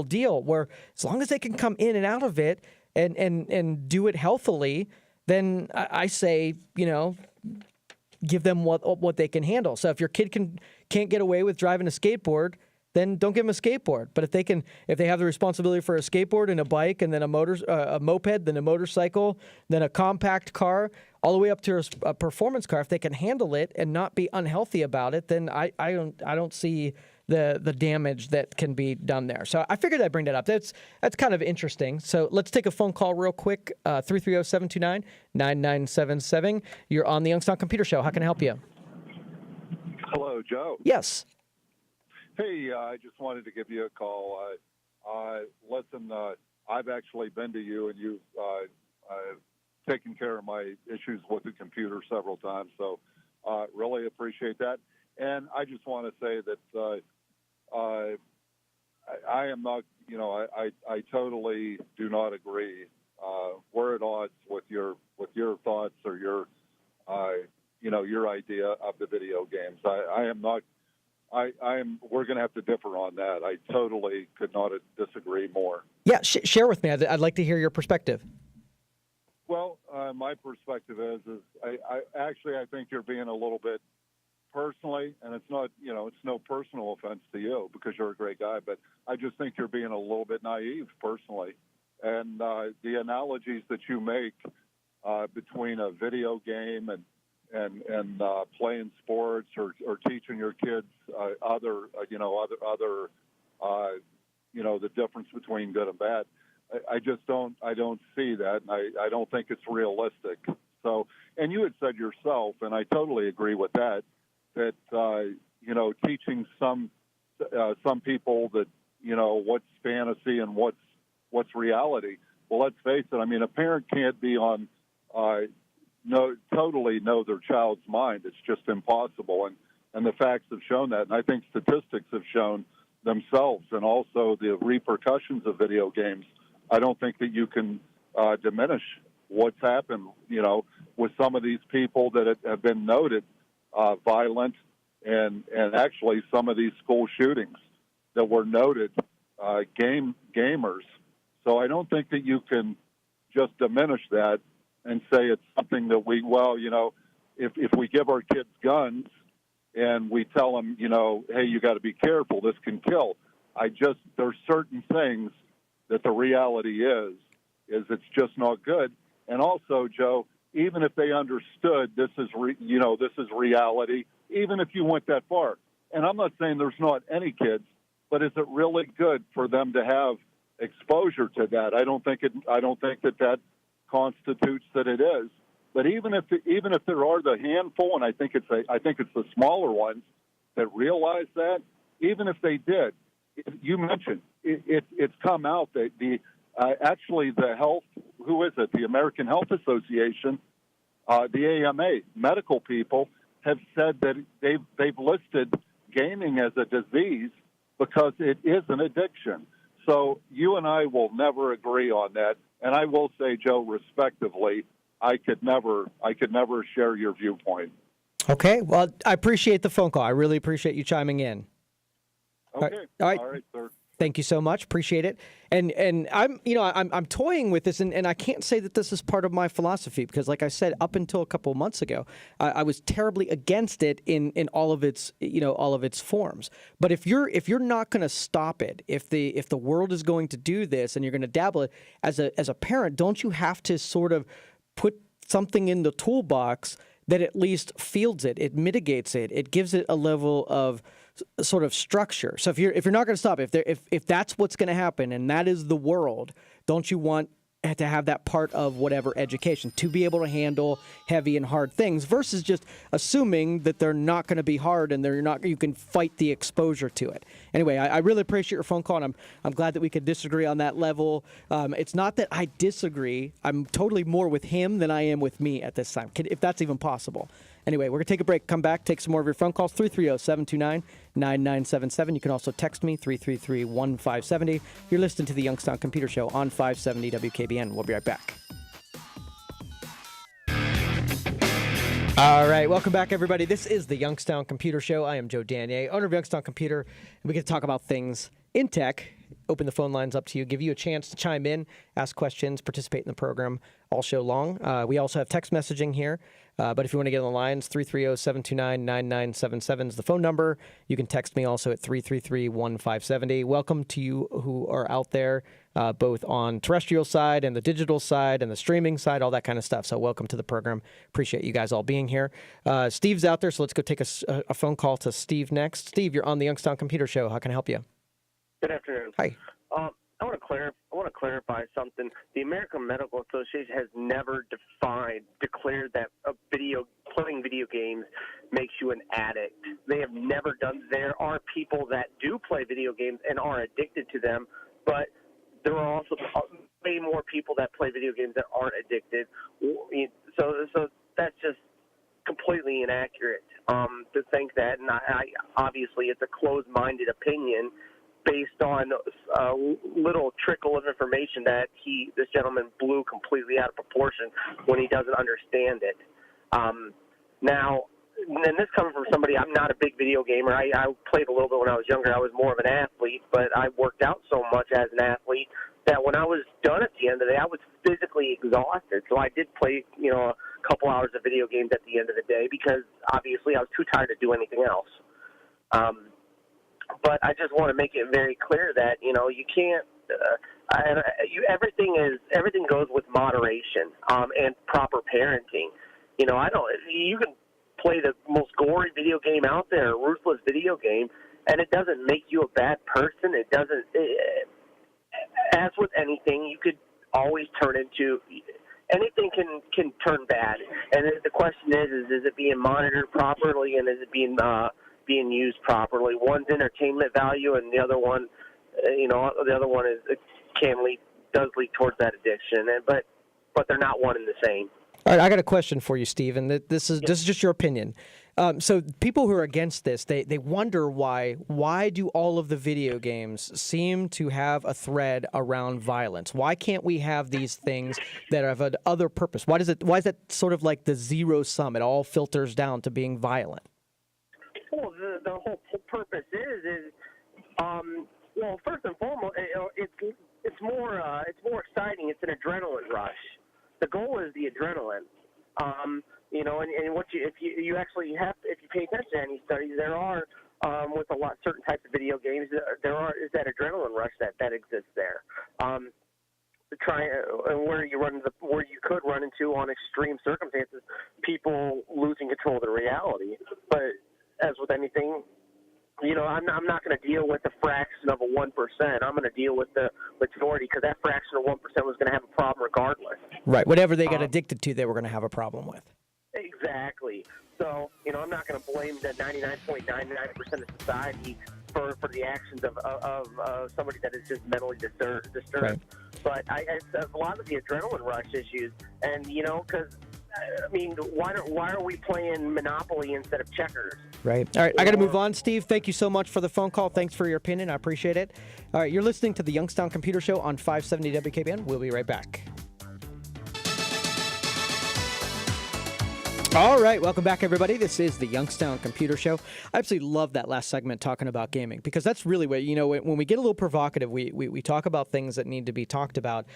deal, where as long as they can come in and out of it and do it healthily, then I say, give them what they can handle. So if your kid can't get away with driving a skateboard, then don't give them a skateboard. But if they have the responsibility for a skateboard and a bike, and then a moped, then a motorcycle, then a compact car, all the way up to a performance car, if they can handle it and not be unhealthy about it, then I don't see the damage that can be done there. So I figured I'd bring that up. That's kind of interesting. So let's take a phone call real quick. 330-729-9977. You're on the Youngstown Computer Show. How can I help you? Hello, Joe. Yes. Hey, I just wanted to give you a call. Listen, I've actually been to you, and you've taken care of my issues with the computer several times, so really appreciate that. And I just want to say that I am not, I totally do not agree. We're at odds with your thoughts or your idea of the video games. I am not. We're going to have to differ on that. I totally could not disagree more. Yeah, share with me. I'd like to hear your perspective. Well, my perspective is I think you're being a little bit personally, and it's not, it's no personal offense to you because you're a great guy, but I just think you're being a little bit naive personally. And the analogies that you make between a video game and playing sports or teaching your kids the difference between good and bad. I don't see that, and I don't think it's realistic. So, and you had said yourself, and I totally agree with that teaching some people that what's fantasy and what's reality. Well, let's face it. I mean, a parent can't be on totally know their child's mind. It's just impossible, and the facts have shown that. And I think statistics have shown themselves, and also the repercussions of video games. I don't think that you can diminish what's happened, with some of these people that have been noted violent, and actually some of these school shootings that were noted gamers. So I don't think that you can just diminish that and say it's something that if we give our kids guns and we tell them, hey, you got to be careful, this can kill. There's certain things that the reality is it's just not good. And also, Joe, even if they understood this is reality, even if you went that far, and I'm not saying there's not any kids, but is it really good for them to have exposure to that? I don't think that constitutes that it is. But even if there are the handful, and I think it's the smaller ones that realize that, even if they did, you mentioned it's come out that actually the American Health Association, the AMA, medical people have said that they've listed gaming as a disease because it is an addiction. So you and I will never agree on that. And I will say, Joe, respectively, I could never share your viewpoint. Okay. Well, I appreciate the phone call. I really appreciate you chiming in. Okay. All right. All right, sir. Thank you so much. Appreciate it. And I'm toying with this, and I can't say that this is part of my philosophy because, like I said, up until a couple of months ago, I was terribly against it in all of its forms. But if you're not going to stop it, if the world is going to do this, and you're going to dabble it as a parent, don't you have to sort of put something in the toolbox that at least fields it, it mitigates it, it gives it a level of sort of structure. So if you're not going to stop, if that's what's going to happen and that is the world, don't you want to have that part of whatever education to be able to handle heavy and hard things versus just assuming that they're not going to be hard and you can fight the exposure to it. Anyway, I really appreciate your phone call, and I'm glad that we could disagree on that level. It's not that I disagree. I'm totally more with him than I am with me at this time, if that's even possible. Anyway, we're going to take a break, come back, take some more of your phone calls, 330-729-9977. You can also text me, 333-1570. You're listening to the Youngstown Computer Show on 570 WKBN. We'll be right back. All right, welcome back, everybody. This is the Youngstown Computer Show. I am Joe Danier, owner of Youngstown Computer, and we get to talk about things in tech. Open the phone lines up to you, give you a chance to chime in, ask questions, participate in the program all show long. We also have text messaging here, but if you want to get on the lines, 330-729-9977 is the phone number. You can text me also at 333-1570. Welcome to you who are out there, both on terrestrial side and the digital side and the streaming side, all that kind of stuff. So welcome to the program. Appreciate you guys all being here. Steve's out there, so let's go take a phone call to Steve next. Steve, you're on the Youngstown Computer Show. How can I help you? Good afternoon. Hi. I want to clarify something. The American Medical Association has never declared that playing video games makes you an addict. They have never done. There are people that do play video games and are addicted to them, but there are also way more people that play video games that aren't addicted. So that's just completely inaccurate to think that. And I obviously it's a closed-minded opinion based on a little trickle of information that this gentleman blew completely out of proportion when he doesn't understand it. Now, and this comes from somebody, I'm not a big video gamer. I played a little bit when I was younger. I was more of an athlete, but I worked out so much as an athlete that when I was done at the end of the day, I was physically exhausted. So I did play, a couple hours of video games at the end of the day because obviously I was too tired to do anything else. But I just want to make it very clear that you can't. Everything goes with moderation and proper parenting. You can play the most gory video game out there, a ruthless video game, and it doesn't make you a bad person. It doesn't. As with anything, you could always turn into. Anything can turn bad, and the question is it being monitored properly, and is it being used properly? One's entertainment value, and the other one, does lead towards that addiction. But they're not one and the same. All right, I got a question for you, Steve, and this is just your opinion. So people who are against this, they wonder why do all of the video games seem to have a thread around violence? Why can't we have these things that have an other purpose? Why is that sort of like the zero sum? It all filters down to being violent. Well, the whole purpose is well, first and foremost, it's more exciting. It's an adrenaline rush. The goal is the adrenaline. And what if you actually have, if you pay attention to any studies, there are with certain types of video games, is that adrenaline rush that exists there. Where you could run into, on extreme circumstances, people losing control of their reality. But as with anything, I'm not going to deal with the fraction of a 1%. I'm going to deal with the majority, because that fraction of 1% was going to have a problem regardless. Right. Whatever they got addicted to, they were going to have a problem with. Exactly. So, I'm not going to blame the 99.99% of society for the actions of somebody that is just mentally disturbed. Right. But it's a lot of the adrenaline rush issues, and because why are we playing Monopoly instead of checkers? Right. All right. I got to move on. Steve, thank you so much for the phone call. Thanks for your opinion. I appreciate it. All right. You're listening to the Youngstown Computer Show on 570 WKBN. We'll be right back. All right, welcome back, everybody. This is the Youngstown Computer Show. I absolutely love that last segment talking about gaming, because that's really what, when we get a little provocative, we talk about things that need to be talked about.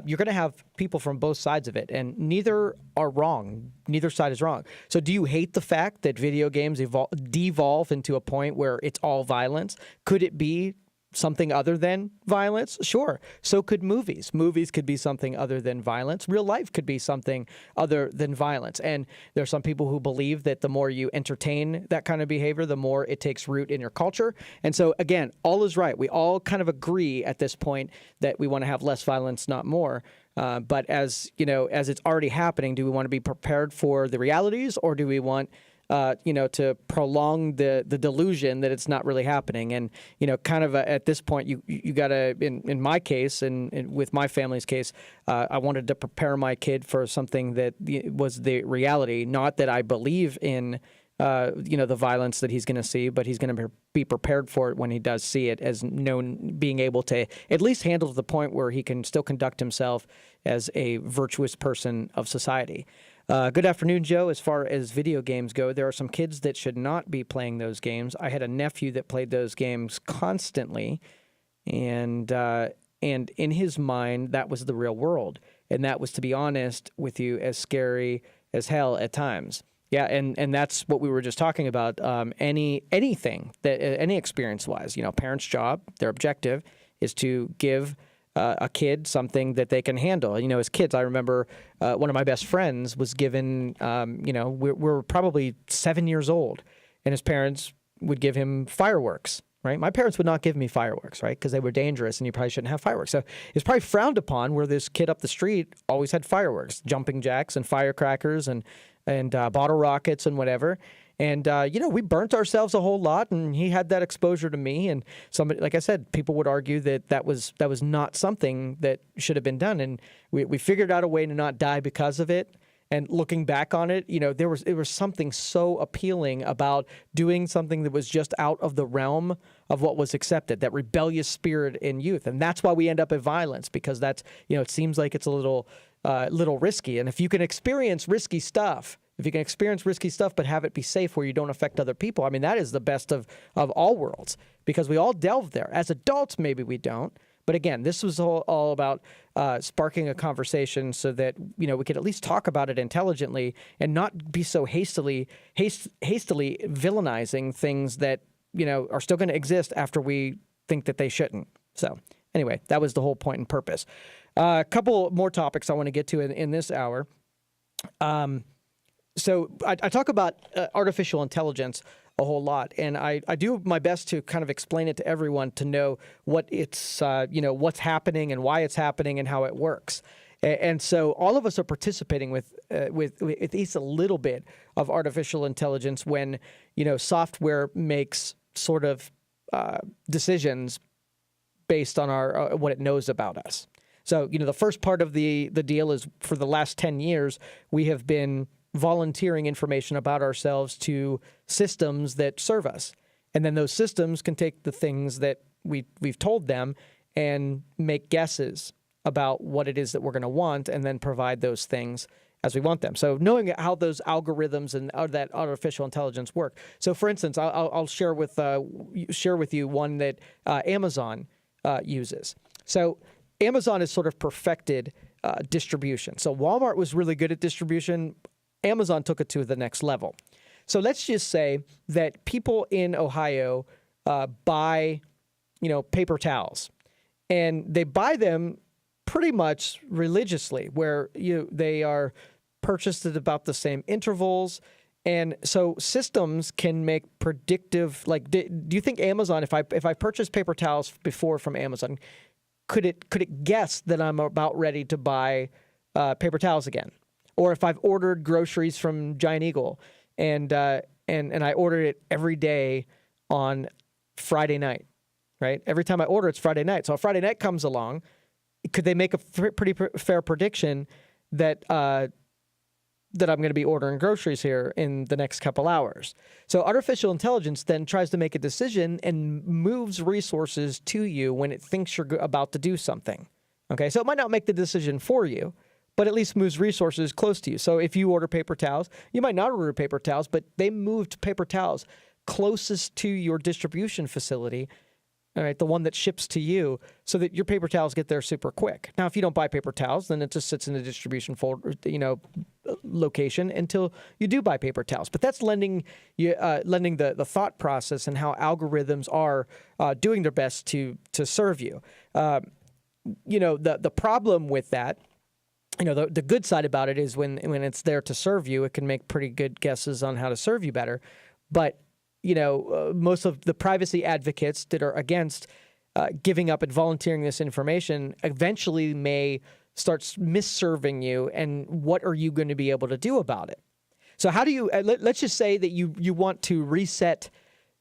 You're going to have people from both sides of it, and neither are wrong. Neither side is wrong. So do you hate the fact that video games devolve into a point where it's all violence? Could it be something other than violence? Sure. So could movies. Movies could be something other than violence. Real life could be something other than violence. And there are some people who believe that the more you entertain that kind of behavior, the more it takes root in your culture. And so, again, all is right. We all kind of agree at this point that we want to have less violence, not more. But as it's already happening, do we want to be prepared for the realities, or do we want to prolong the delusion that it's not really happening? And, at this point, you got to, in my case and with my family's case, I wanted to prepare my kid for something that was the reality, not that I believe in, the violence that he's going to see, but he's going to be prepared for it when he does see it, as being able to at least handle to the point where he can still conduct himself as a virtuous person of society. Good afternoon, Joe. As far as video games go, there are some kids that should not be playing those games. I had a nephew that played those games constantly, and in his mind, that was the real world. And that was, to be honest with you, as scary as hell at times. Yeah, and that's what we were just talking about. Anything that any experience-wise, parents' job, their objective is to give a kid something that they can handle. As kids, I remember one of my best friends was given, we're probably 7 years old, and his parents would give him fireworks, right? My parents would not give me fireworks, right? Because they were dangerous, and you probably shouldn't have fireworks. So it's probably frowned upon, where this kid up the street always had fireworks, jumping jacks and firecrackers and bottle rockets and whatever. And, we burnt ourselves a whole lot, and he had that exposure to me. And somebody, like I said, people would argue that was not something that should have been done. And we figured out a way to not die because of it. And looking back on it, there was something so appealing about doing something that was just out of the realm of what was accepted, that rebellious spirit in youth. And that's why we end up at violence, because that's, it seems like it's a little risky. And if you can experience risky stuff, but have it be safe where you don't affect other people, that is the best of all worlds, because we all delve there. As adults, maybe we don't. But again, this was all about sparking a conversation so that, we could at least talk about it intelligently and not be so hastily villainizing things that, are still going to exist after we think that they shouldn't. So anyway, that was the whole point and purpose. A couple more topics I want to get to in this hour. So I talk about artificial intelligence a whole lot, and I do my best to kind of explain it to everyone to know what it's, what's happening and why it's happening and how it works. And so all of us are participating with at least a little bit of artificial intelligence when, software makes sort of decisions based on our what it knows about us. So, the first part of the deal is, for the last 10 years, we have been volunteering information about ourselves to systems that serve us. And then those systems can take the things that we've told them and make guesses about what it is that we're going to want, and then provide those things as we want them. So knowing how those algorithms and that artificial intelligence work. So, for instance, I'll share with you one that Amazon uses. So Amazon has sort of perfected distribution. So Walmart was really good at distribution. Amazon took it to the next level. So let's just say that people in Ohio buy, paper towels, and they buy them pretty much religiously, where they are purchased at about the same intervals. And so systems can make predictive, do you think Amazon, if I purchased paper towels before from Amazon, could it guess that I'm about ready to buy paper towels again? Or if I've ordered groceries from Giant Eagle and I ordered it every day on Friday night, right? Every time I order, it's Friday night. So if Friday night comes along, could they make a pretty fair prediction that that I'm going to be ordering groceries here in the next couple hours? So artificial intelligence then tries to make a decision and moves resources to you when it thinks you're about to do something. Okay, so it might not make the decision for you, but at least moves resources close to you. So if you order paper towels, you might not order paper towels, but they moved paper towels closest to your distribution facility, all right, the one that ships to you, so that your paper towels get there super quick. Now, if you don't buy paper towels, then it just sits in the distribution folder, location until you do buy paper towels. But that's lending the thought process and how algorithms are doing their best to serve you. The problem with that, the good side about it is when it's there to serve you, it can make pretty good guesses on how to serve you better. But most of the privacy advocates that are against giving up and volunteering this information eventually may start misserving you. And what are you going to be able to do about it? So how do you, let's just say that you want to reset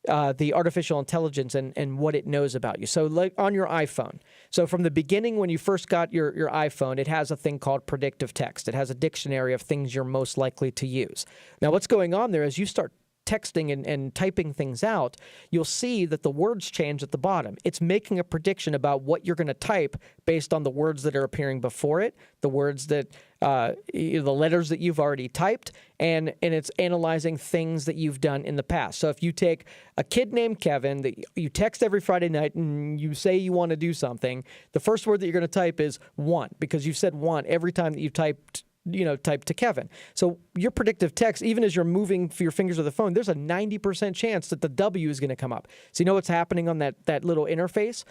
the artificial intelligence and what it knows about you. So like on your iPhone. So from the beginning, when you first got your iPhone, it has a thing called predictive text. It has a dictionary of things you're most likely to use. Now, what's going on there is you start texting and typing things out, you'll see that the words change at the bottom. It's making a prediction about what you're going to type based on the words that are appearing before it, the words that, the letters that you've already typed, and it's analyzing things that you've done in the past. So if you take a kid named Kevin that you text every Friday night and you say you want to do something, the first word that you're going to type is want, because you've said want every time that you typed to Kevin. So your predictive text, even as you're moving your fingers of the phone, there's a 90% chance that the W is going to come up. So you know what's happening on that little interface?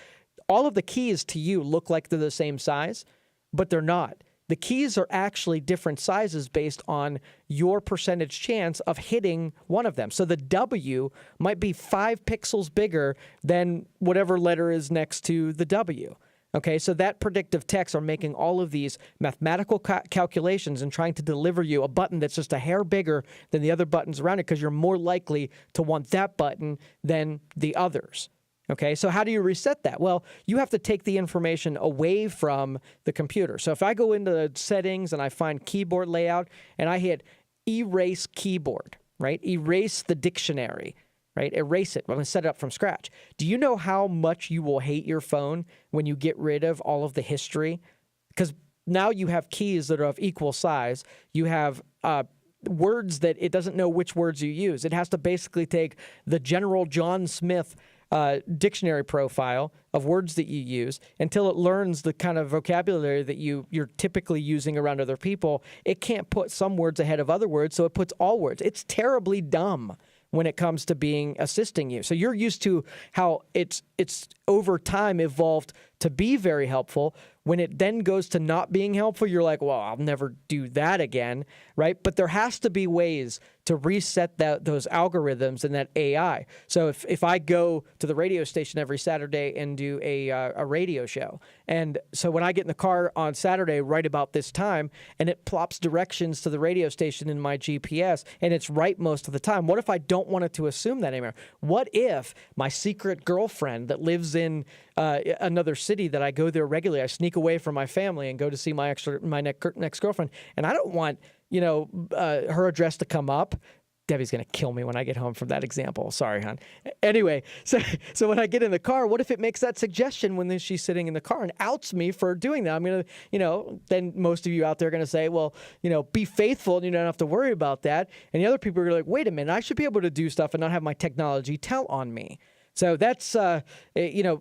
All of the keys to you look like they're the same size, but they're not. The keys are actually different sizes based on your percentage chance of hitting one of them. So the W might be 5 pixels bigger than whatever letter is next to the W. Okay, so that predictive text are making all of these mathematical calculations and trying to deliver you a button that's just a hair bigger than the other buttons around it, because you're more likely to want that button than the others. Okay, so how do you reset that? Well, you have to take the information away from the computer. So if I go into settings and I find keyboard layout and I hit erase keyboard, right? Erase the dictionary. Right? Erase it. I'm going to set it up from scratch. Do you know how much you will hate your phone when you get rid of all of the history? Because now you have keys that are of equal size. You have words that it doesn't know which words you use. It has to basically take the general John Smith dictionary profile of words that you use until it learns the kind of vocabulary that you're typically using around other people. It can't put some words ahead of other words, so it puts all words. It's terribly dumb when it comes to assisting you. So you're used to how it's over time evolved to be very helpful. When it then goes to not being helpful, you're like, well, I'll never do that again, right? But there has to be ways to reset those algorithms and that AI. So if I go to the radio station every Saturday and do a radio show, and so when I get in the car on Saturday right about this time, and it plops directions to the radio station in my GPS, and it's right most of the time, what if I don't want it to assume that anymore? What if my secret girlfriend that lives in another city that I go there regularly, I sneak away from my family and go to see my next girlfriend, and I don't want her address to come up. Debbie's going to kill me when I get home from that example. Sorry, hon. Anyway, so when I get in the car, what if it makes that suggestion when she's sitting in the car and outs me for doing that? I'm going to, then most of you out there are going to say, well, be faithful and you don't have to worry about that. And the other people are like, wait a minute, I should be able to do stuff and not have my technology tell on me. So that's,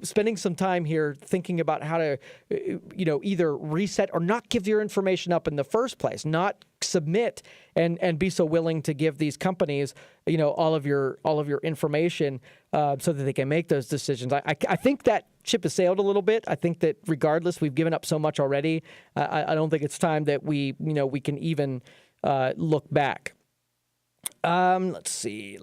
spending some time here thinking about how to, either reset or not give your information up in the first place, not submit and be so willing to give these companies, all of your information so that they can make those decisions. I think that ship has sailed a little bit. I think that regardless, we've given up so much already. I don't think it's time that we can even look back. Let's see.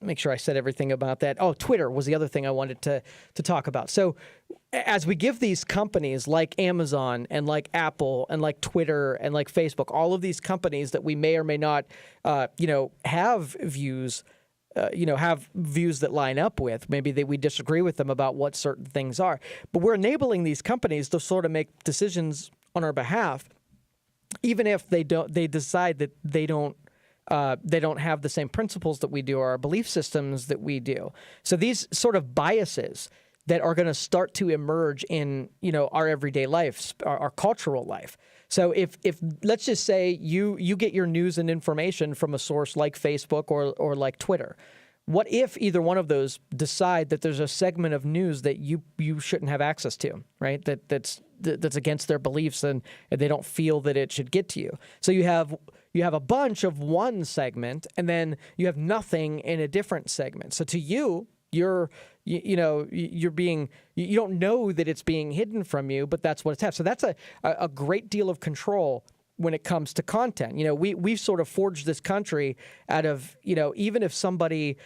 Make sure I said everything about that. Oh, Twitter was the other thing I wanted to talk about. So as we give these companies like Amazon and like Apple and like Twitter and like Facebook, all of these companies that we may or may not, have views, have views that line up with, maybe we disagree with them about what certain things are, but we're enabling these companies to sort of make decisions on our behalf, even if they decide that they don't have the same principles that we do or our belief systems that we do. So these sort of biases that are going to start to emerge in, our everyday life, our cultural life. So if let's just say you get your news and information from a source like Facebook or like Twitter, what if either one of those decide that there's a segment of news that you shouldn't have access to, right? That's against their beliefs and they don't feel that it should get to you. So you have a bunch of one segment and then you have nothing in a different segment. So to you don't know that it's being hidden from you, but that's what it's have. So that's a great deal of control when it comes to content. We've sort of forged this country out of, even if somebody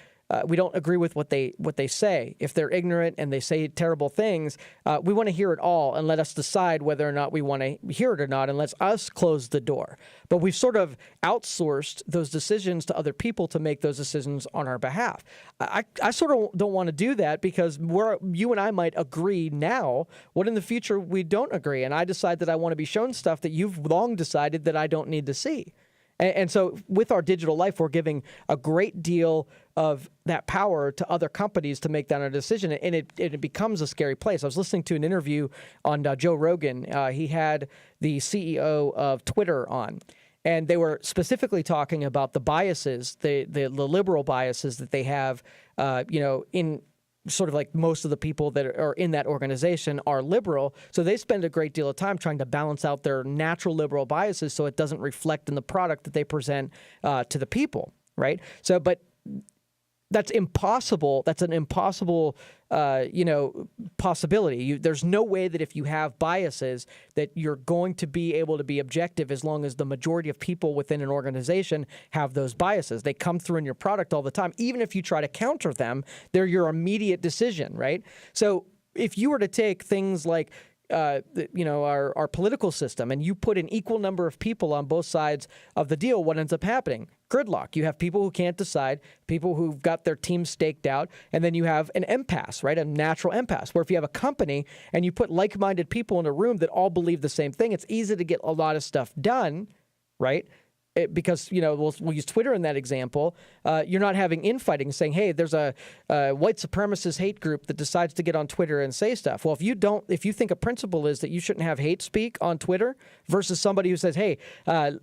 we don't agree with what they say, if they're ignorant and they say terrible things, we want to hear it all and let us decide whether or not we want to hear it or not, and let us close the door. But we've sort of outsourced those decisions to other people to make those decisions on our behalf. I sort of don't want to do that because you and I might agree now, what in the future we don't agree, and I decide that I want to be shown stuff that you've long decided that I don't need to see. And so with our digital life, we're giving a great deal of that power to other companies to make that a decision, and it becomes a scary place. I was listening to an interview on Joe Rogan. He had the CEO of Twitter on, and they were specifically talking about the biases, the liberal biases that they have, in sort of like most of the people that are in that organization are liberal. So they spend a great deal of time trying to balance out their natural liberal biases so it doesn't reflect in the product that they present to the people, right? So, but that's impossible. That's an impossible, possibility. There's no way that if you have biases that you're going to be able to be objective as long as the majority of people within an organization have those biases. They come through in your product all the time. Even if you try to counter them, they're your immediate decision, right? So if you were to take things like our political system, and you put an equal number of people on both sides of the deal, what ends up happening? Gridlock. You have people who can't decide, people who've got their team staked out, and then you have an impasse, right? A natural impasse, where if you have a company and you put like-minded people in a room that all believe the same thing, it's easy to get a lot of stuff done, right? Because, we'll use Twitter in that example. You're not having infighting saying, hey, there's a white supremacist hate group that decides to get on Twitter and say stuff. Well, if you think a principle is that you shouldn't have hate speak on Twitter versus somebody who says, hey,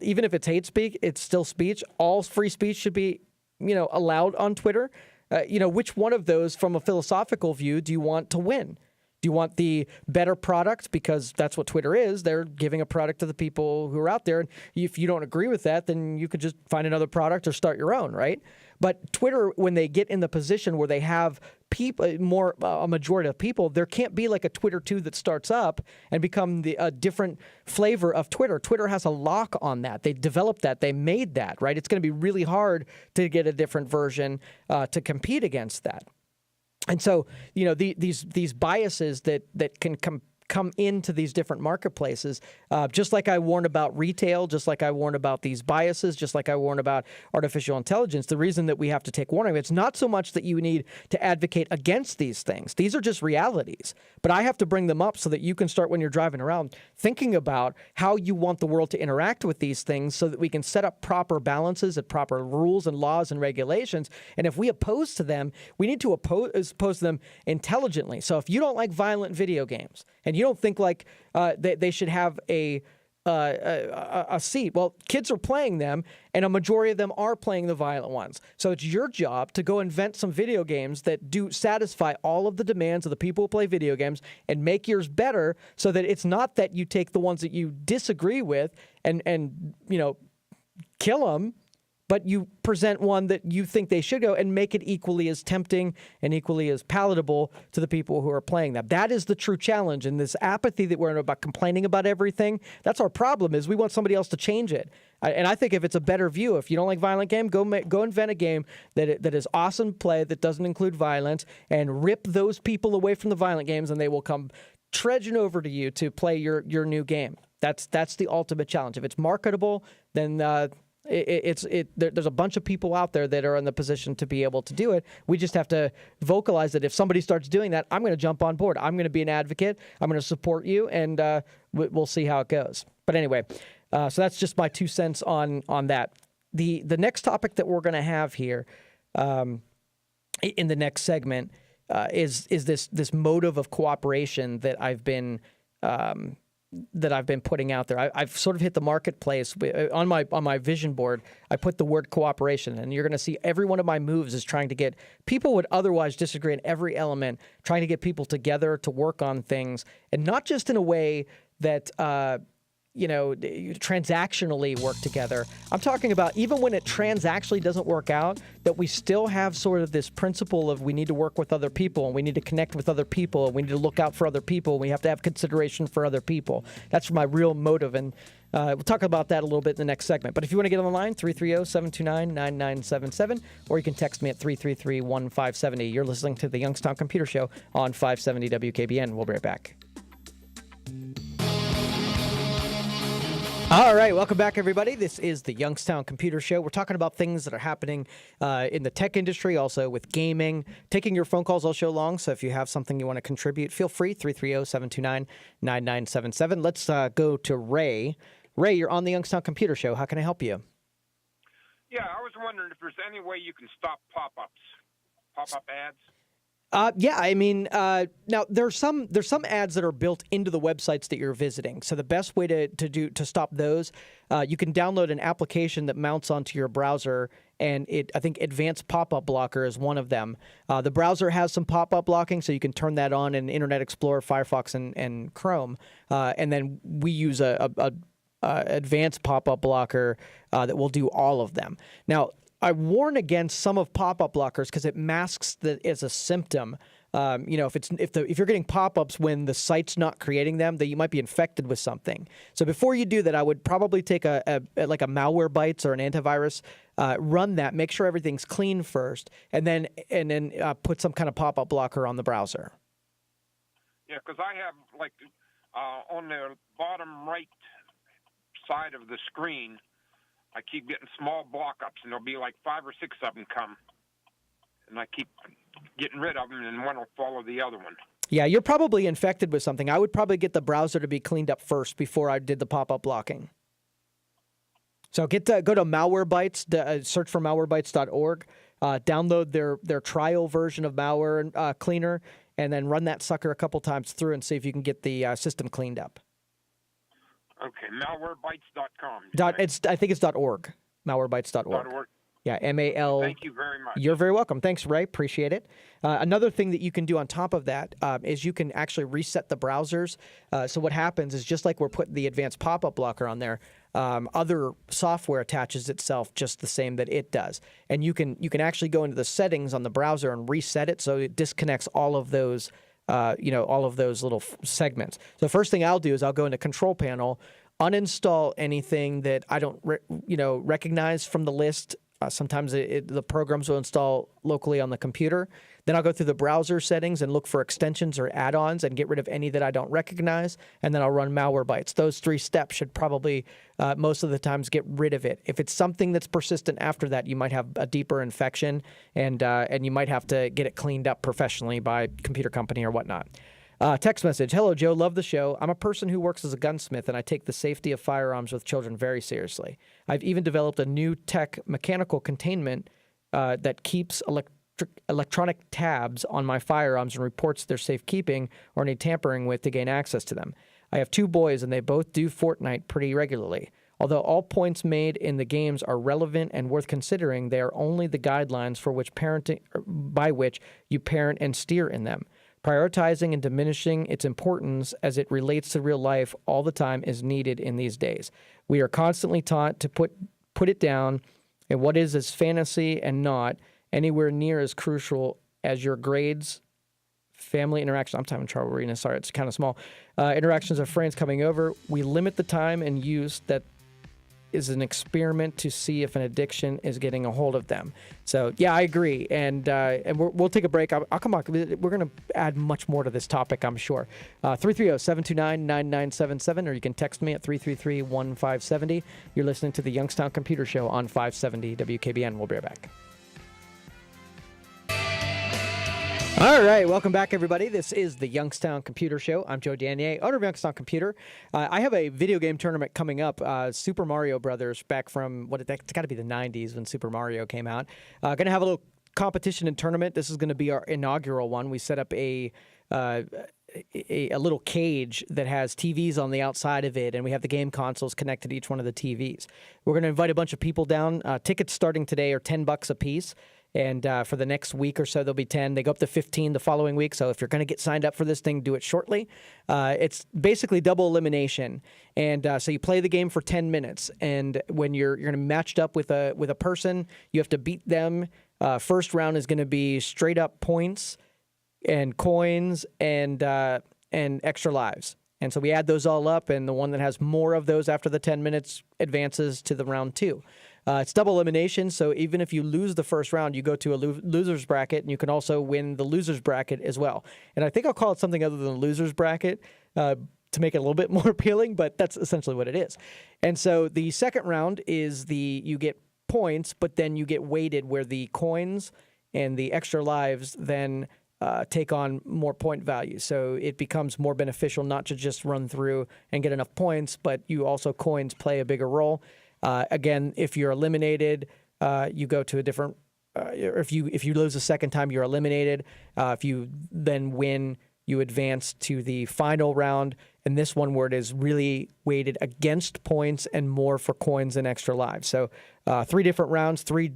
even if it's hate speak, it's still speech. All free speech should be, allowed on Twitter. Which one of those from a philosophical view do you want to win? Do you want the better product? Because that's what Twitter is. They're giving a product to the people who are out there. And if you don't agree with that, then you could just find another product or start your own, right? But Twitter, when they get in the position where they have people, a majority of people, there can't be like a Twitter 2 that starts up and become a different flavor of Twitter. Twitter has a lock on that. They developed that. They made that, right? It's going to be really hard to get a different version to compete against that. And so, these biases that can come into these different marketplaces, just like I warned about retail, just like I warned about these biases, just like I warned about artificial intelligence, the reason that we have to take warning, it's not so much that you need to advocate against these things. These are just realities. But I have to bring them up so that you can start, when you're driving around, thinking about how you want the world to interact with these things so that we can set up proper balances and proper rules and laws and regulations. And if we oppose to them, we need to oppose them intelligently. So if you don't like violent video games and you don't think like they should have a a seat. Well, kids are playing them, and a majority of them are playing the violent ones. So it's your job to go invent some video games that do satisfy all of the demands of the people who play video games and make yours better, so that it's not that you take the ones that you disagree with and kill them, but you present one that you think they should go and make it equally as tempting and equally as palatable to the people who are playing them. That is the true challenge. And this apathy that we're in about complaining about everything, that's our problem, is we want somebody else to change it. And I think if it's a better view, if you don't like violent game, go invent a game that is awesome to play, that doesn't include violence, and rip those people away from the violent games, and they will come trudging over to you to play your new game. That's the ultimate challenge. If it's marketable, then there's a bunch of people out there that are in the position to be able to do it. We just have to vocalize that if somebody starts doing that, I'm going to jump on board. I'm going to be an advocate. I'm going to support you, and we'll see how it goes. But anyway, so that's just my 2 cents on that. The next topic that we're going to have here in the next segment is this motive of cooperation that I've been putting out there. I've sort of hit the marketplace on my vision board. I put the word cooperation, and you're going to see every one of my moves is trying to get people would otherwise disagree in every element, trying to get people together to work on things, and not just in a way that transactionally work together. I'm talking about even when it transactionally doesn't work out, that we still have sort of this principle of we need to work with other people, and we need to connect with other people, and we need to look out for other people, and we have to have consideration for other people. That's my real motive, and we'll talk about that a little bit in the next segment. But if you want to get on the line, 330-729-9977, or you can text me at 333-1570. You're listening to the Youngstown Computer Show on 570 WKBN. We'll be right back. All right, welcome back, everybody. This is the Youngstown Computer Show. We're talking about things that are happening in the tech industry, also with gaming. Taking your phone calls all show long, so if you have something you want to contribute, feel free, 330-729-9977. Let's go to Ray. Ray, you're on the Youngstown Computer Show. How can I help you? Yeah, I was wondering if there's any way you can stop pop-up ads. Yeah, I mean, now there's some ads that are built into the websites that you're visiting. So the best way to stop those, you can download an application that mounts onto your browser, and I think Advanced Pop-Up Blocker is one of them. The browser has some pop-up blocking, so you can turn that on in Internet Explorer, Firefox, and Chrome. And then we use a Advanced Pop-Up Blocker that will do all of them. Now, I warn against some of pop-up blockers because it masks that as a symptom. If you're getting pop-ups when the site's not creating them, that you might be infected with something. So before you do that, I would probably take a Malwarebytes or an antivirus, run that, make sure everything's clean first, and then put some kind of pop-up blocker on the browser. Yeah, because I have on the bottom right side of the screen, I keep getting small block-ups, and there'll be like 5 or 6 of them come. And I keep getting rid of them, and one will follow the other one. Yeah, you're probably infected with something. I would probably get the browser to be cleaned up first before I did the pop-up blocking. So go to Malwarebytes, search for malwarebytes.org, download their trial version of Malware Cleaner, and then run that sucker a couple times through and see if you can get the system cleaned up. Okay, malwarebytes.com. I think it's .org. Malwarebytes.org. .org. Yeah, MAL. Thank you very much. You're very welcome. Thanks, Ray. Appreciate it. Another thing that you can do on top of that is you can actually reset the browsers. So what happens is, just like we're putting the Advanced Pop-Up Blocker on there, other software attaches itself just the same that it does. And you can actually go into the settings on the browser and reset it so it disconnects all of those all of those little segments. So the first thing I'll do is I'll go into Control Panel, uninstall anything that I don't recognize from the list. Sometimes the programs will install locally on the computer. Then I'll go through the browser settings and look for extensions or add-ons and get rid of any that I don't recognize. And then I'll run Malwarebytes. Those 3 steps should probably most of the times get rid of it. If it's something that's persistent after that, you might have a deeper infection, and you might have to get it cleaned up professionally by a computer company or whatnot. Text message. Hello, Joe. Love the show. I'm a person who works as a gunsmith, and I take the safety of firearms with children very seriously. I've even developed a new tech mechanical containment that keeps electronic tabs on my firearms and reports their safekeeping or any tampering with to gain access to them. I have 2 boys, and they both do Fortnite pretty regularly. Although all points made in the games are relevant and worth considering, they are only the guidelines for which by which you parent and steer in them. Prioritizing and diminishing its importance as it relates to real life all the time is needed in these days. We are constantly taught to put it down, and what is as fantasy and not anywhere near as crucial as your grades, family interaction. I'm having trouble reading this. Sorry, it's kind of small. Interactions of friends coming over. We limit the time and use that is an experiment to see if an addiction is getting a hold of them. So, yeah, I agree. And we'll take a break. I'll come back. We're going to add much more to this topic, I'm sure. 330-729-9977, or you can text me at 333-1570. You're listening to the Youngstown Computer Show on 570 WKBN. We'll be right back. All right, welcome back, everybody. This is the Youngstown Computer Show. I'm Joe Danier, owner of Youngstown Computer. I have a video game tournament coming up, Super Mario Brothers, back from, it's got to be the 90s when Super Mario came out. Going to have a little competition and tournament. This is going to be our inaugural one. We set up a little cage that has TVs on the outside of it, and we have the game consoles connected to each one of the TVs. We're going to invite a bunch of people down. Tickets starting today are $10 a piece. And for the next week or so, there'll be 10. They go up to 15 the following week. So if you're going to get signed up for this thing, do it shortly. It's basically double elimination. And so you play the game for 10 minutes. And when you're going to be matched up with a person, you have to beat them. First round is going to be straight up points and coins and extra lives. And so we add those all up, and the one that has more of those after the 10 minutes advances to the round 2. It's double elimination, so even if you lose the first round, you go to a loser's bracket, and you can also win the loser's bracket as well. And I think I'll call it something other than a loser's bracket to make it a little bit more appealing, but that's essentially what it is. And so the second round is you get points, but then you get weighted where the coins and the extra lives then take on more point value. So it becomes more beneficial not to just run through and get enough points, but coins play a bigger role. Again, if you're eliminated, you go to a different. If you lose a second time, you're eliminated. If you then win, you advance to the final round. And this one where it is really weighted against points and more for coins and extra lives. So 3 different rounds, 3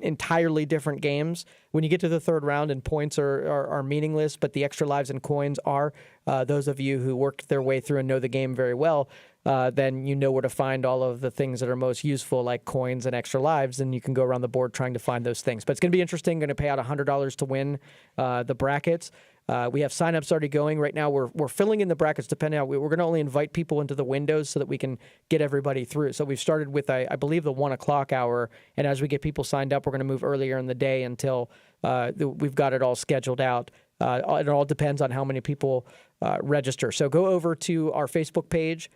entirely different games. When you get to the third round and points are meaningless, but the extra lives and coins are, those of you who worked their way through and know the game very well, then you know where to find all of the things that are most useful, like coins and extra lives, and you can go around the board trying to find those things. But it's going to be interesting. Going to pay out $100 to win the brackets. We have signups already going right now. We're filling in the brackets depending on. We're going to only invite people into the windows so that we can get everybody through. So we've started with I believe the 1 o'clock hour, and as we get people signed up, we're going to move earlier in the day until we've got it all scheduled out. It all depends on how many people register. So go over to our Facebook page.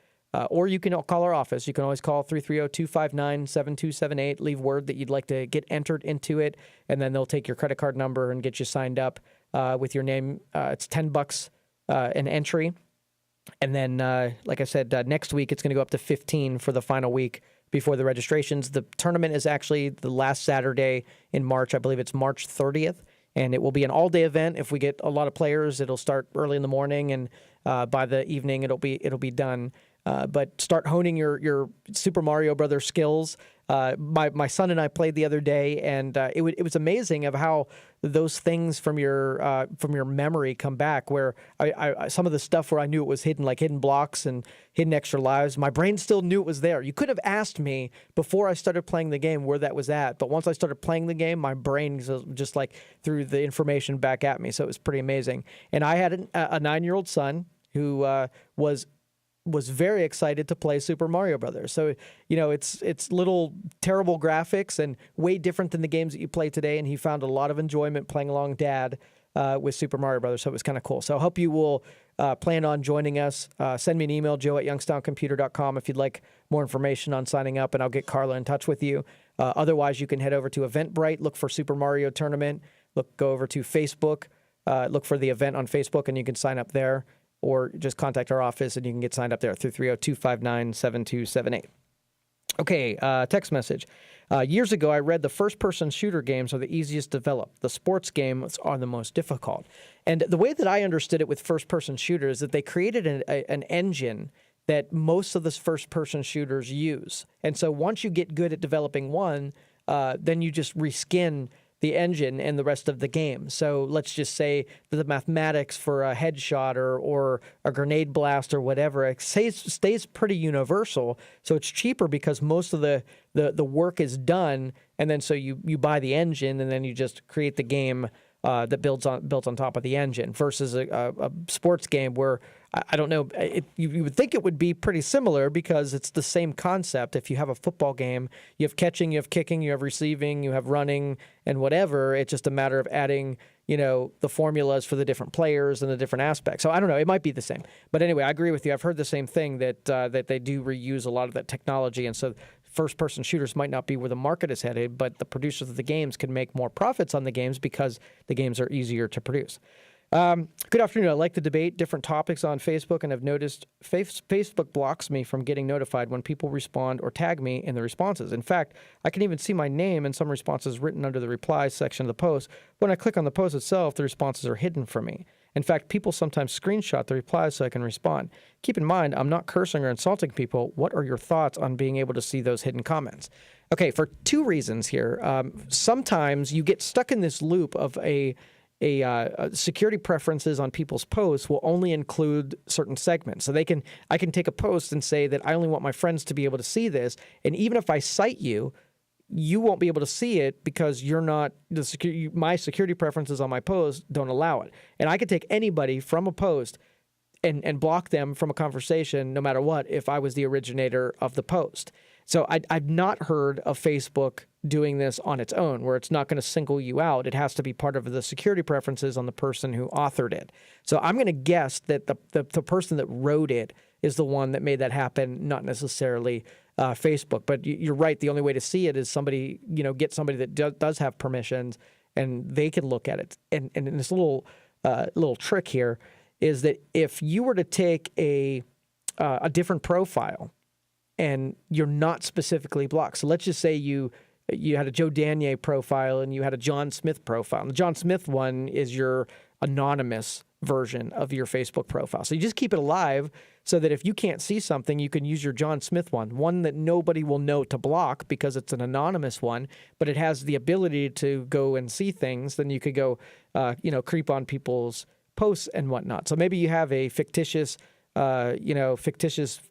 Or you can call our office. You can always call 330-259-7278. Leave word that you'd like to get entered into it, and then they'll take your credit card number and get you signed up with your name. It's $10 an entry. And then, like I said, next week it's going to go up to 15 for the final week before the registrations. The tournament is actually the last Saturday in March. I believe it's March 30th. And it will be an all-day event. If we get a lot of players, it'll start early in the morning, and by the evening it'll be done. But start honing your Super Mario Brothers skills. My son and I played the other day, and it was amazing of how those things from your memory come back. Where I some of the stuff where I knew it was hidden, like hidden blocks and hidden extra lives, my brain still knew it was there. You could have asked me before I started playing the game where that was at, but once I started playing the game, my brain just like threw the information back at me. So it was pretty amazing. And I had a 9-year-old son who was very excited to play Super Mario Brothers. So, it's little terrible graphics and way different than the games that you play today. And he found a lot of enjoyment playing along Dad with Super Mario Brothers. So it was kind of cool. So I hope you will plan on joining us. Send me an email, joe@youngstowncomputer.com, if you'd like more information on signing up, and I'll get Carla in touch with you. Otherwise, you can head over to Eventbrite, look for Super Mario Tournament, go over to Facebook, look for the event on Facebook, and you can sign up there. Or just contact our office, and you can get signed up there through 330-259-7278. Okay, text message. Years ago, I read the first-person shooter games are the easiest to develop. The sports games are the most difficult. And the way that I understood it with first-person shooters is that they created an engine that most of the first-person shooters use. And so once you get good at developing one, then you just reskin the engine and the rest of the game. So let's just say that the mathematics for a headshot or a grenade blast or whatever it stays pretty universal. So it's cheaper because most of the work is done, and then so you buy the engine and then you just create the game that built on top of the engine versus a sports game where I don't know. You would think it would be pretty similar because it's the same concept. If you have a football game, you have catching, you have kicking, you have receiving, you have running, and whatever. It's just a matter of adding, the formulas for the different players and the different aspects. So I don't know. It might be the same. But anyway, I agree with you. I've heard the same thing that they do reuse a lot of that technology, and so first-person shooters might not be where the market is headed, but the producers of the games can make more profits on the games because the games are easier to produce. Good afternoon. I like the debate, different topics on Facebook, and I've noticed Facebook blocks me from getting notified when people respond or tag me in the responses. In fact, I can even see my name in some responses written under the replies section of the post. When I click on the post itself, the responses are hidden from me. In fact, people sometimes screenshot the replies so I can respond. Keep in mind, I'm not cursing or insulting people. What are your thoughts on being able to see those hidden comments? Okay, for two reasons here. Sometimes you get stuck in this loop of a security preferences on people's posts will only include certain segments. So I can take a post and say that I only want my friends to be able to see this. And even if I cite you, you won't be able to see it because you're not my security preferences on my post don't allow it. And I could take anybody from a post and block them from a conversation no matter what if I was the originator of the post. So I've not heard of Facebook doing this on its own, where it's not going to single you out. It has to be part of the security preferences on the person who authored it. So I'm going to guess that the person that wrote it is the one that made that happen, not necessarily Facebook. But you're right. The only way to see it is get somebody that does have permissions, and they can look at it. And this little trick here is that if you were to take a different profile and you're not specifically blocked. So let's just say you had a Joe Danier profile and you had a John Smith profile. And the John Smith one is your anonymous version of your Facebook profile. So you just keep it alive so that if you can't see something, you can use your John Smith one that nobody will know to block because it's an anonymous one, but it has the ability to go and see things. Then you could go, creep on people's posts and whatnot. So maybe you have a fictitious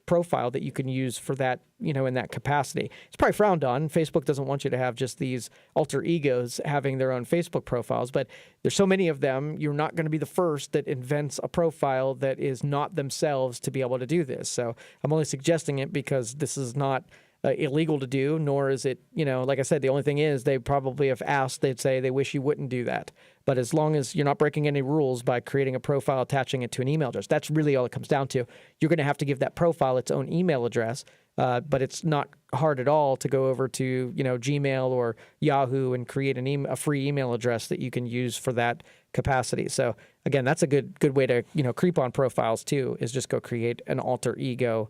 profile that you can use for that, in that capacity. It's probably frowned on. Facebook doesn't want you to have just these alter egos having their own Facebook profiles, but there's so many of them, you're not going to be the first that invents a profile that is not themselves to be able to do this. So I'm only suggesting it because this is not illegal to do, nor is it, like I said, the only thing is they probably have asked, they'd say they wish you wouldn't do that. But as long as you're not breaking any rules by creating a profile, attaching it to an email address, that's really all it comes down to. You're going to have to give that profile its own email address, but it's not hard at all to go over to, Gmail or Yahoo and create a free email address that you can use for that capacity. So again, that's a good way to, creep on profiles too, is just go create an alter ego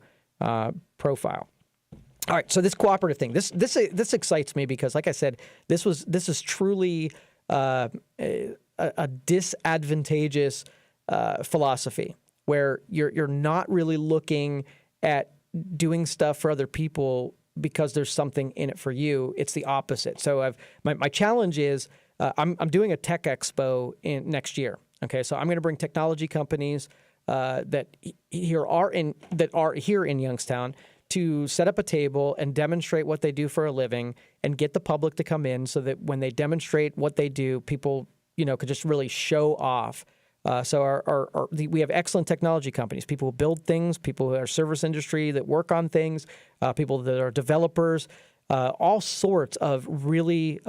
profile. All right, so this cooperative thing, this excites me because, like I said, this is truly a disadvantageous philosophy where you're not really looking at doing stuff for other people because there's something in it for you. It's the opposite. So my challenge is I'm doing a tech expo next year. Okay, so I'm going to bring technology companies that are here in Youngstown to set up a table and demonstrate what they do for a living and get the public to come in so that when they demonstrate what they do, people, could just really show off. So we have excellent technology companies, people who build things, people who are service industry that work on things, people that are developers, all sorts of really,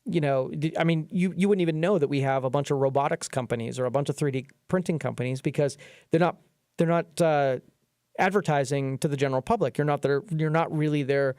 you wouldn't even know that we have a bunch of robotics companies or a bunch of 3D printing companies because they're not advertising to the general public. You're not really their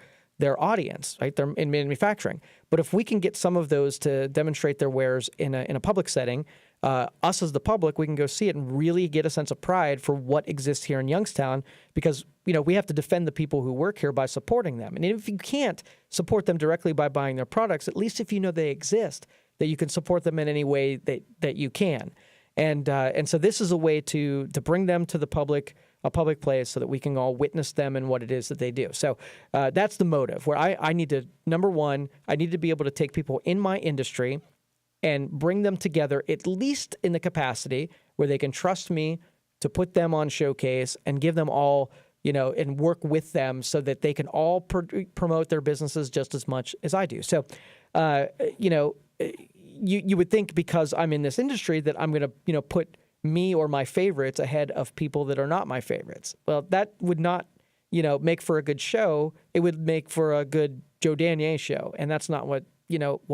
audience, right? They're in manufacturing. But if we can get some of those to demonstrate their wares in a public setting, us as the public, we can go see it and really get a sense of pride for what exists here in Youngstown because we have to defend the people who work here by supporting them. And if you can't support them directly by buying their products, at least if you know they exist, that you can support them in any way that you can. And so this is a way to bring them to a public place so that we can all witness them and what it is that they do. So that's the motive, where I need to, number one, I need to be able to take people in my industry and bring them together, at least in the capacity where they can trust me to put them on showcase and give them all, and work with them so that they can all promote their businesses just as much as I do. So, you would think because I'm in this industry that I'm going to, put me or my favorites ahead of people that are not my favorites. Well, that would not, make for a good show. It would make for a good Joe Danier show. And that's not what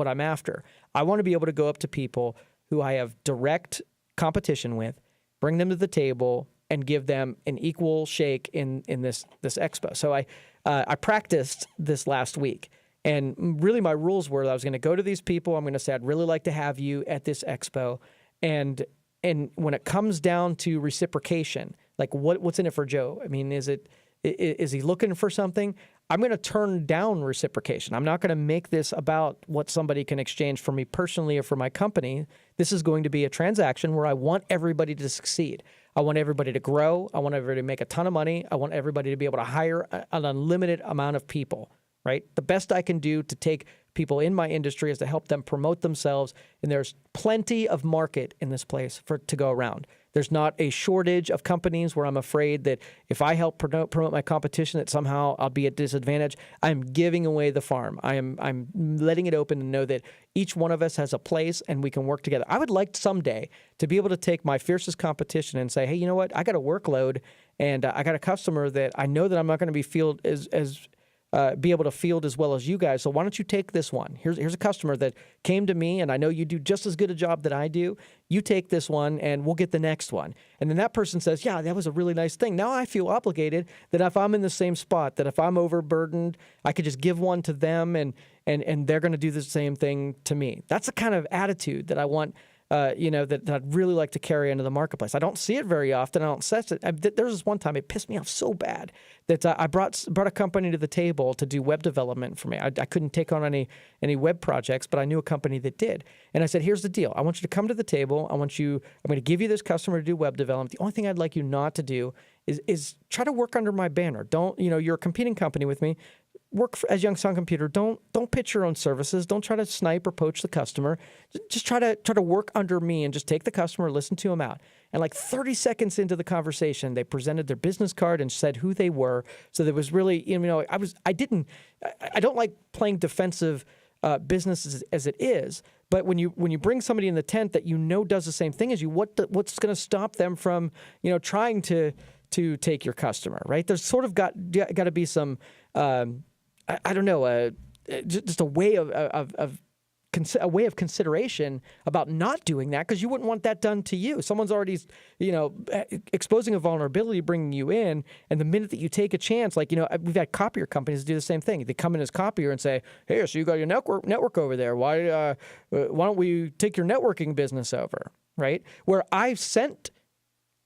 I'm after. I want to be able to go up to people who I have direct competition with, bring them to the table, and give them an equal shake in this expo. So I practiced this last week. And really my rules were that I was going to go to these people. I'm going to say, I'd really like to have you at this expo. And when it comes down to reciprocation, like what's in it for Joe? I mean, is he looking for something? I'm going to turn down reciprocation. I'm not going to make this about what somebody can exchange for me personally or for my company. This is going to be a transaction where I want everybody to succeed. I want everybody to grow. I want everybody to make a ton of money. I want everybody to be able to hire an unlimited amount of people, right? The best I can do to take people in my industry is to help them promote themselves. And there's plenty of market in this place to go around. There's not a shortage of companies where I'm afraid that if I help promote my competition, that somehow I'll be at disadvantage. I'm giving away the farm. I'm letting it open and know that each one of us has a place and we can work together. I would like someday to be able to take my fiercest competition and say, hey, you know what? I got a workload and I got a customer that I know that I'm not going to be able to field as well as you guys. So why don't you take this one? Here's a customer that came to me, and I know you do just as good a job that I do. You take this one, and we'll get the next one. And then that person says, yeah, that was a really nice thing. Now I feel obligated that if I'm in the same spot, that if I'm overburdened, I could just give one to them, and they're going to do the same thing to me. That's the kind of attitude that I want. That I'd really like to carry into the marketplace. I don't see it very often. I don't sense it. There was this one time it pissed me off so bad that I brought a company to the table to do web development for me. I couldn't take on any web projects, but I knew a company that did. And I said, here's the deal. I want you to come to the table. I'm going to give you this customer to do web development. The only thing I'd like you not to do is try to work under my banner. Don't, you're a competing company with me. Work as Youngstown Computer. Don't pitch your own services. Don't try to snipe or poach the customer. Just try to work under me and just take the customer, listen to them out. And like 30 seconds into the conversation, they presented their business card and said who they were. So there was really, I don't like playing defensive business as it is. But when you bring somebody in the tent that does the same thing as you, what's going to stop them from trying to take your customer, right? There's sort of got to be some. Just a way of consideration about not doing that, because you wouldn't want that done to you. Someone's already, exposing a vulnerability, bringing you in, and the minute that you take a chance, we've had copier companies do the same thing. They come in as copier and say, "Hey, so you got your network over there? Why don't we take your networking business over?" Right? Where I've sent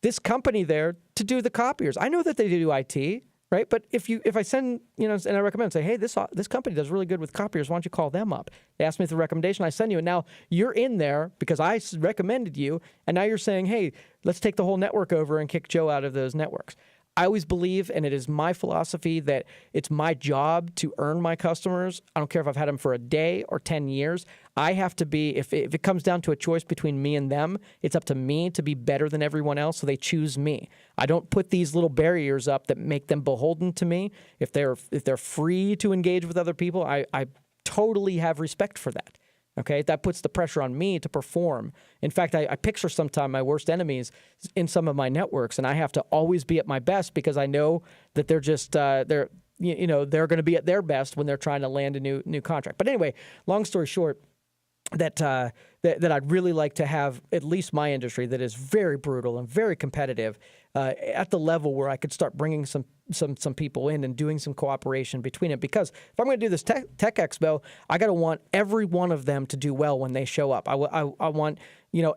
this company there to do the copiers. I know that they do IT. Right, but if I send and I recommend, say, hey, this company does really good with copiers. Why don't you call them up? They ask me for the recommendation. I send you, and now you're in there because I recommended you, and now you're saying, hey, let's take the whole network over and kick Joe out of those networks. I always believe, and it is my philosophy, that it's my job to earn my customers. I don't care if I've had them for a day or 10 years. I have to be, if it comes down to a choice between me and them, it's up to me to be better than everyone else, so they choose me. I don't put these little barriers up that make them beholden to me. If they're free to engage with other people, I totally have respect for that. Okay, that puts the pressure on me to perform. In fact, I picture sometimes my worst enemies in some of my networks, and I have to always be at my best because I know that they're just they're going to be at their best when they're trying to land a new contract. But anyway, long story short, that I'd really like to have at least my industry that is very brutal and very competitive at the level where I could start bringing some people in and doing some cooperation between it. Because if I'm going to do this tech expo, I got to want every one of them to do well when they show up. I want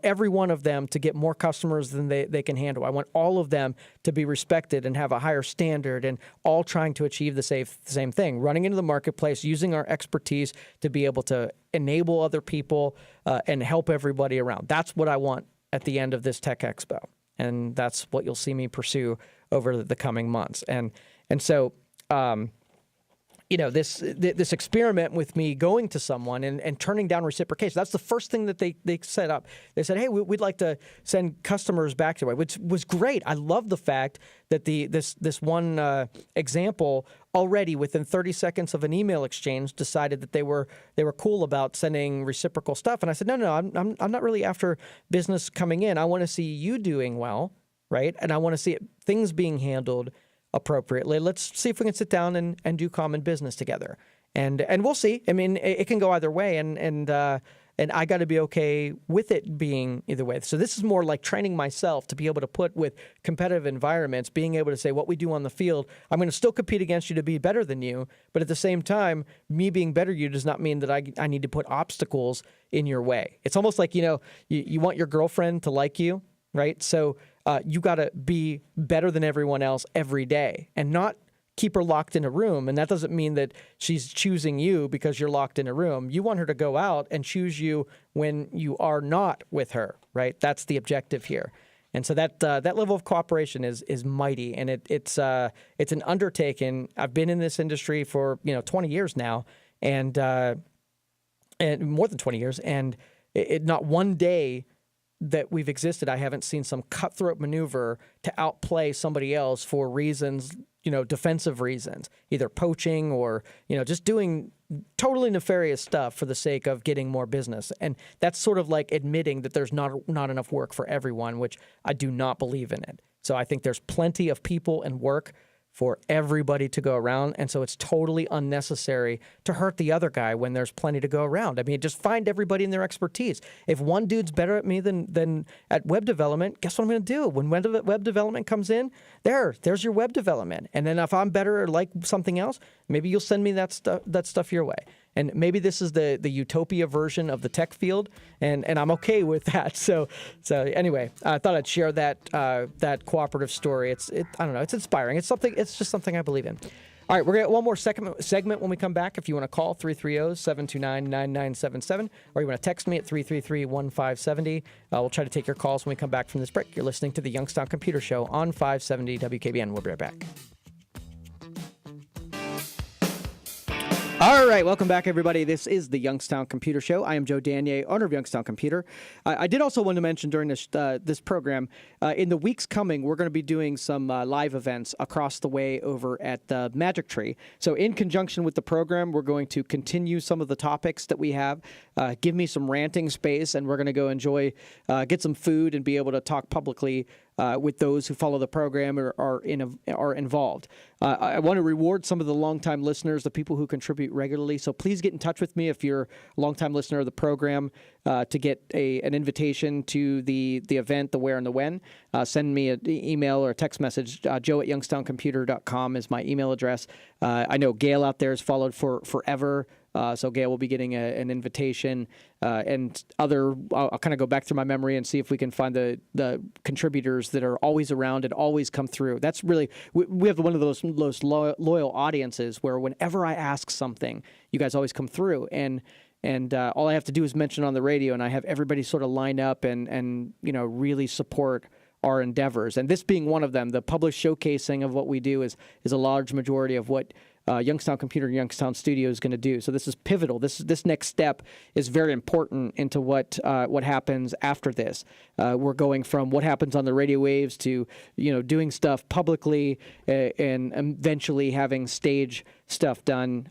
every one of them to get more customers than they can handle. I want all of them to be respected and have a higher standard, and all trying to achieve the same thing. Running into the marketplace, using our expertise to be able to enable other people and help everybody around. That's what I want at the end of this tech expo. And that's what you'll see me pursue over the coming months. And so, this experiment with me going to someone and turning down reciprocation, that's the first thing that they set up. They said, hey, we'd like to send customers back to it, which was great. I love the fact that this one example already within 30 seconds of an email exchange decided that they were cool about sending reciprocal stuff. And I said, no, I'm not really after business coming in. I want to see you doing well, right? And I want to see things being handled appropriately. Let's see if we can sit down and do common business together. And we'll see. I mean, it can go either way, and I got to be okay with it being either way. So this is more like training myself to be able to put with competitive environments, being able to say what we do on the field, I'm going to still compete against you to be better than you, but at the same time, me being better than you does not mean that I need to put obstacles in your way. It's almost like, you want your girlfriend to like you, right? So you got to be better than everyone else every day and not keep her locked in a room. And that doesn't mean that she's choosing you because you're locked in a room. You want her to go out and choose you when you are not with her, right? That's the objective here. And so that level of cooperation is mighty, and it's an undertaking. I've been in this industry for 20 years now, and more than 20 years, and it not one day that we've existed, I haven't seen some cutthroat maneuver to outplay somebody else for reasons, defensive reasons, either poaching or, just doing totally nefarious stuff for the sake of getting more business. And that's sort of like admitting that there's not enough work for everyone, which I do not believe in it. So I think there's plenty of people and work for everybody to go around, and so it's totally unnecessary to hurt the other guy when there's plenty to go around. I mean, just find everybody in their expertise. If one dude's better at me than at web development, guess what I'm going to do? When web development comes in, there's your web development. And then if I'm better or like something else, maybe you'll send me that stuff your way. And maybe this is the utopia version of the tech field, and I'm okay with that. So anyway, I thought I'd share that cooperative story. I don't know, it's inspiring. It's just something I believe in. All right, we're going to get one more segment when we come back. If you want to call, 330-729-9977, or you want to text me at 333-1570. We'll try to take your calls when we come back from this break. You're listening to the Youngstown Computer Show on 570 WKBN. We'll be right back. All right, welcome back, everybody. This is the Youngstown Computer Show. I am Joe Danier, owner of Youngstown Computer. I did also want to mention during this program, in the weeks coming, we're going to be doing some live events across the way over at the Magic Tree. So in conjunction with the program, we're going to continue some of the topics that we have, give me some ranting space, and we're going to go enjoy, get some food and be able to talk publicly with those who follow the program or are involved. I want to reward some of the longtime listeners, the people who contribute regularly. So please get in touch with me if you're a longtime listener of the program to get an invitation to the event, the where and the when. Send me an email or a text message. Joe@youngstowncomputer.com is my email address. I know Gail out there has followed for forever. So Gail will be getting an invitation, and I'll kind of go back through my memory and see if we can find the contributors that are always around and always come through. That's really, we have one of those loyal audiences where whenever I ask something, you guys always come through, and all I have to do is mention on the radio, and I have everybody sort of line up and really support our endeavors. And this being one of them, the public showcasing of what we do is a large majority of what Youngstown Computer and Youngstown Studio is going to do. So this is pivotal. This next step is very important into what happens after this. We're going from what happens on the radio waves to doing stuff publicly and eventually having stage stuff done.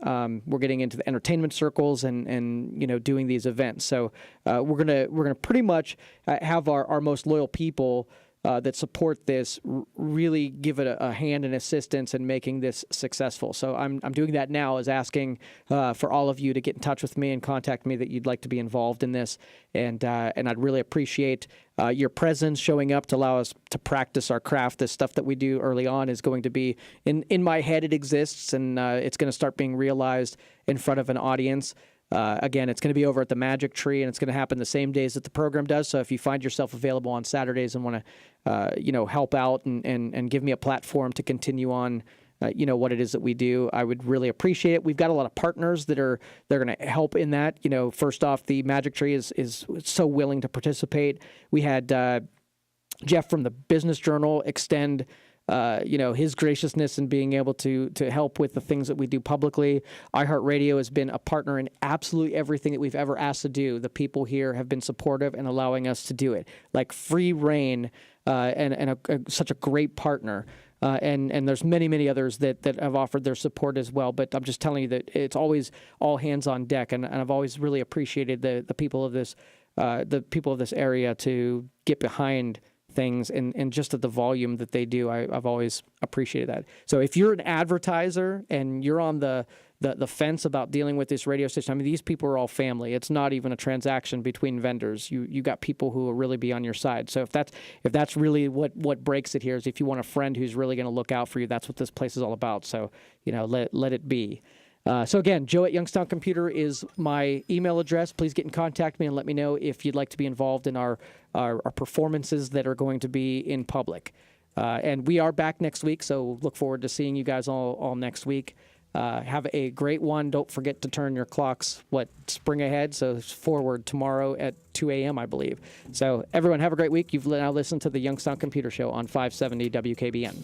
We're getting into the entertainment circles and doing these events. So we're gonna pretty much have our most loyal people that support this really give it a hand and assistance in making this successful. So I'm doing that now, is asking for all of you to get in touch with me and contact me that you'd like to be involved in this, and I'd really appreciate your presence, showing up to allow us to practice our craft. This stuff that we do early on is going to be in my head. It exists, and it's going to start being realized in front of an audience. Again, it's going to be over at the Magic Tree, and it's going to happen the same days that the program does. So if you find yourself available on Saturdays and want to, help out and give me a platform to continue on, what it is that we do, I would really appreciate it. We've got a lot of partners they're going to help in that. First off, the Magic Tree is so willing to participate. We had Jeff from the Business Journal extend his graciousness in being able to help with the things that we do publicly. iHeartRadio has been a partner in absolutely everything that we've ever asked to do. The people here have been supportive and allowing us to do it. Like free reign and such a great partner. And there's many, many others that have offered their support as well. But I'm just telling you that it's always all hands on deck. And I've always really appreciated the people of this area to get behind things and just at the volume that they do. I've always appreciated that. So if you're an advertiser and you're on the fence about dealing with this radio station, I mean, these people are all family. It's not even a transaction between vendors. You got people who will really be on your side. So if that's really what breaks it here is if you want a friend who's really going to look out for you, that's what this place is all about. So, let it be. So again, Joe at Youngstown Computer is my email address. Please get in contact with me and let me know if you'd like to be involved in our performances that are going to be in public. And we are back next week, so look forward to seeing you guys all next week. Have a great one. Don't forget to turn your clocks, spring ahead, so it's forward tomorrow at 2 a.m., I believe. So everyone have a great week. You've now listened to the Youngstown Computer Show on 570 WKBN.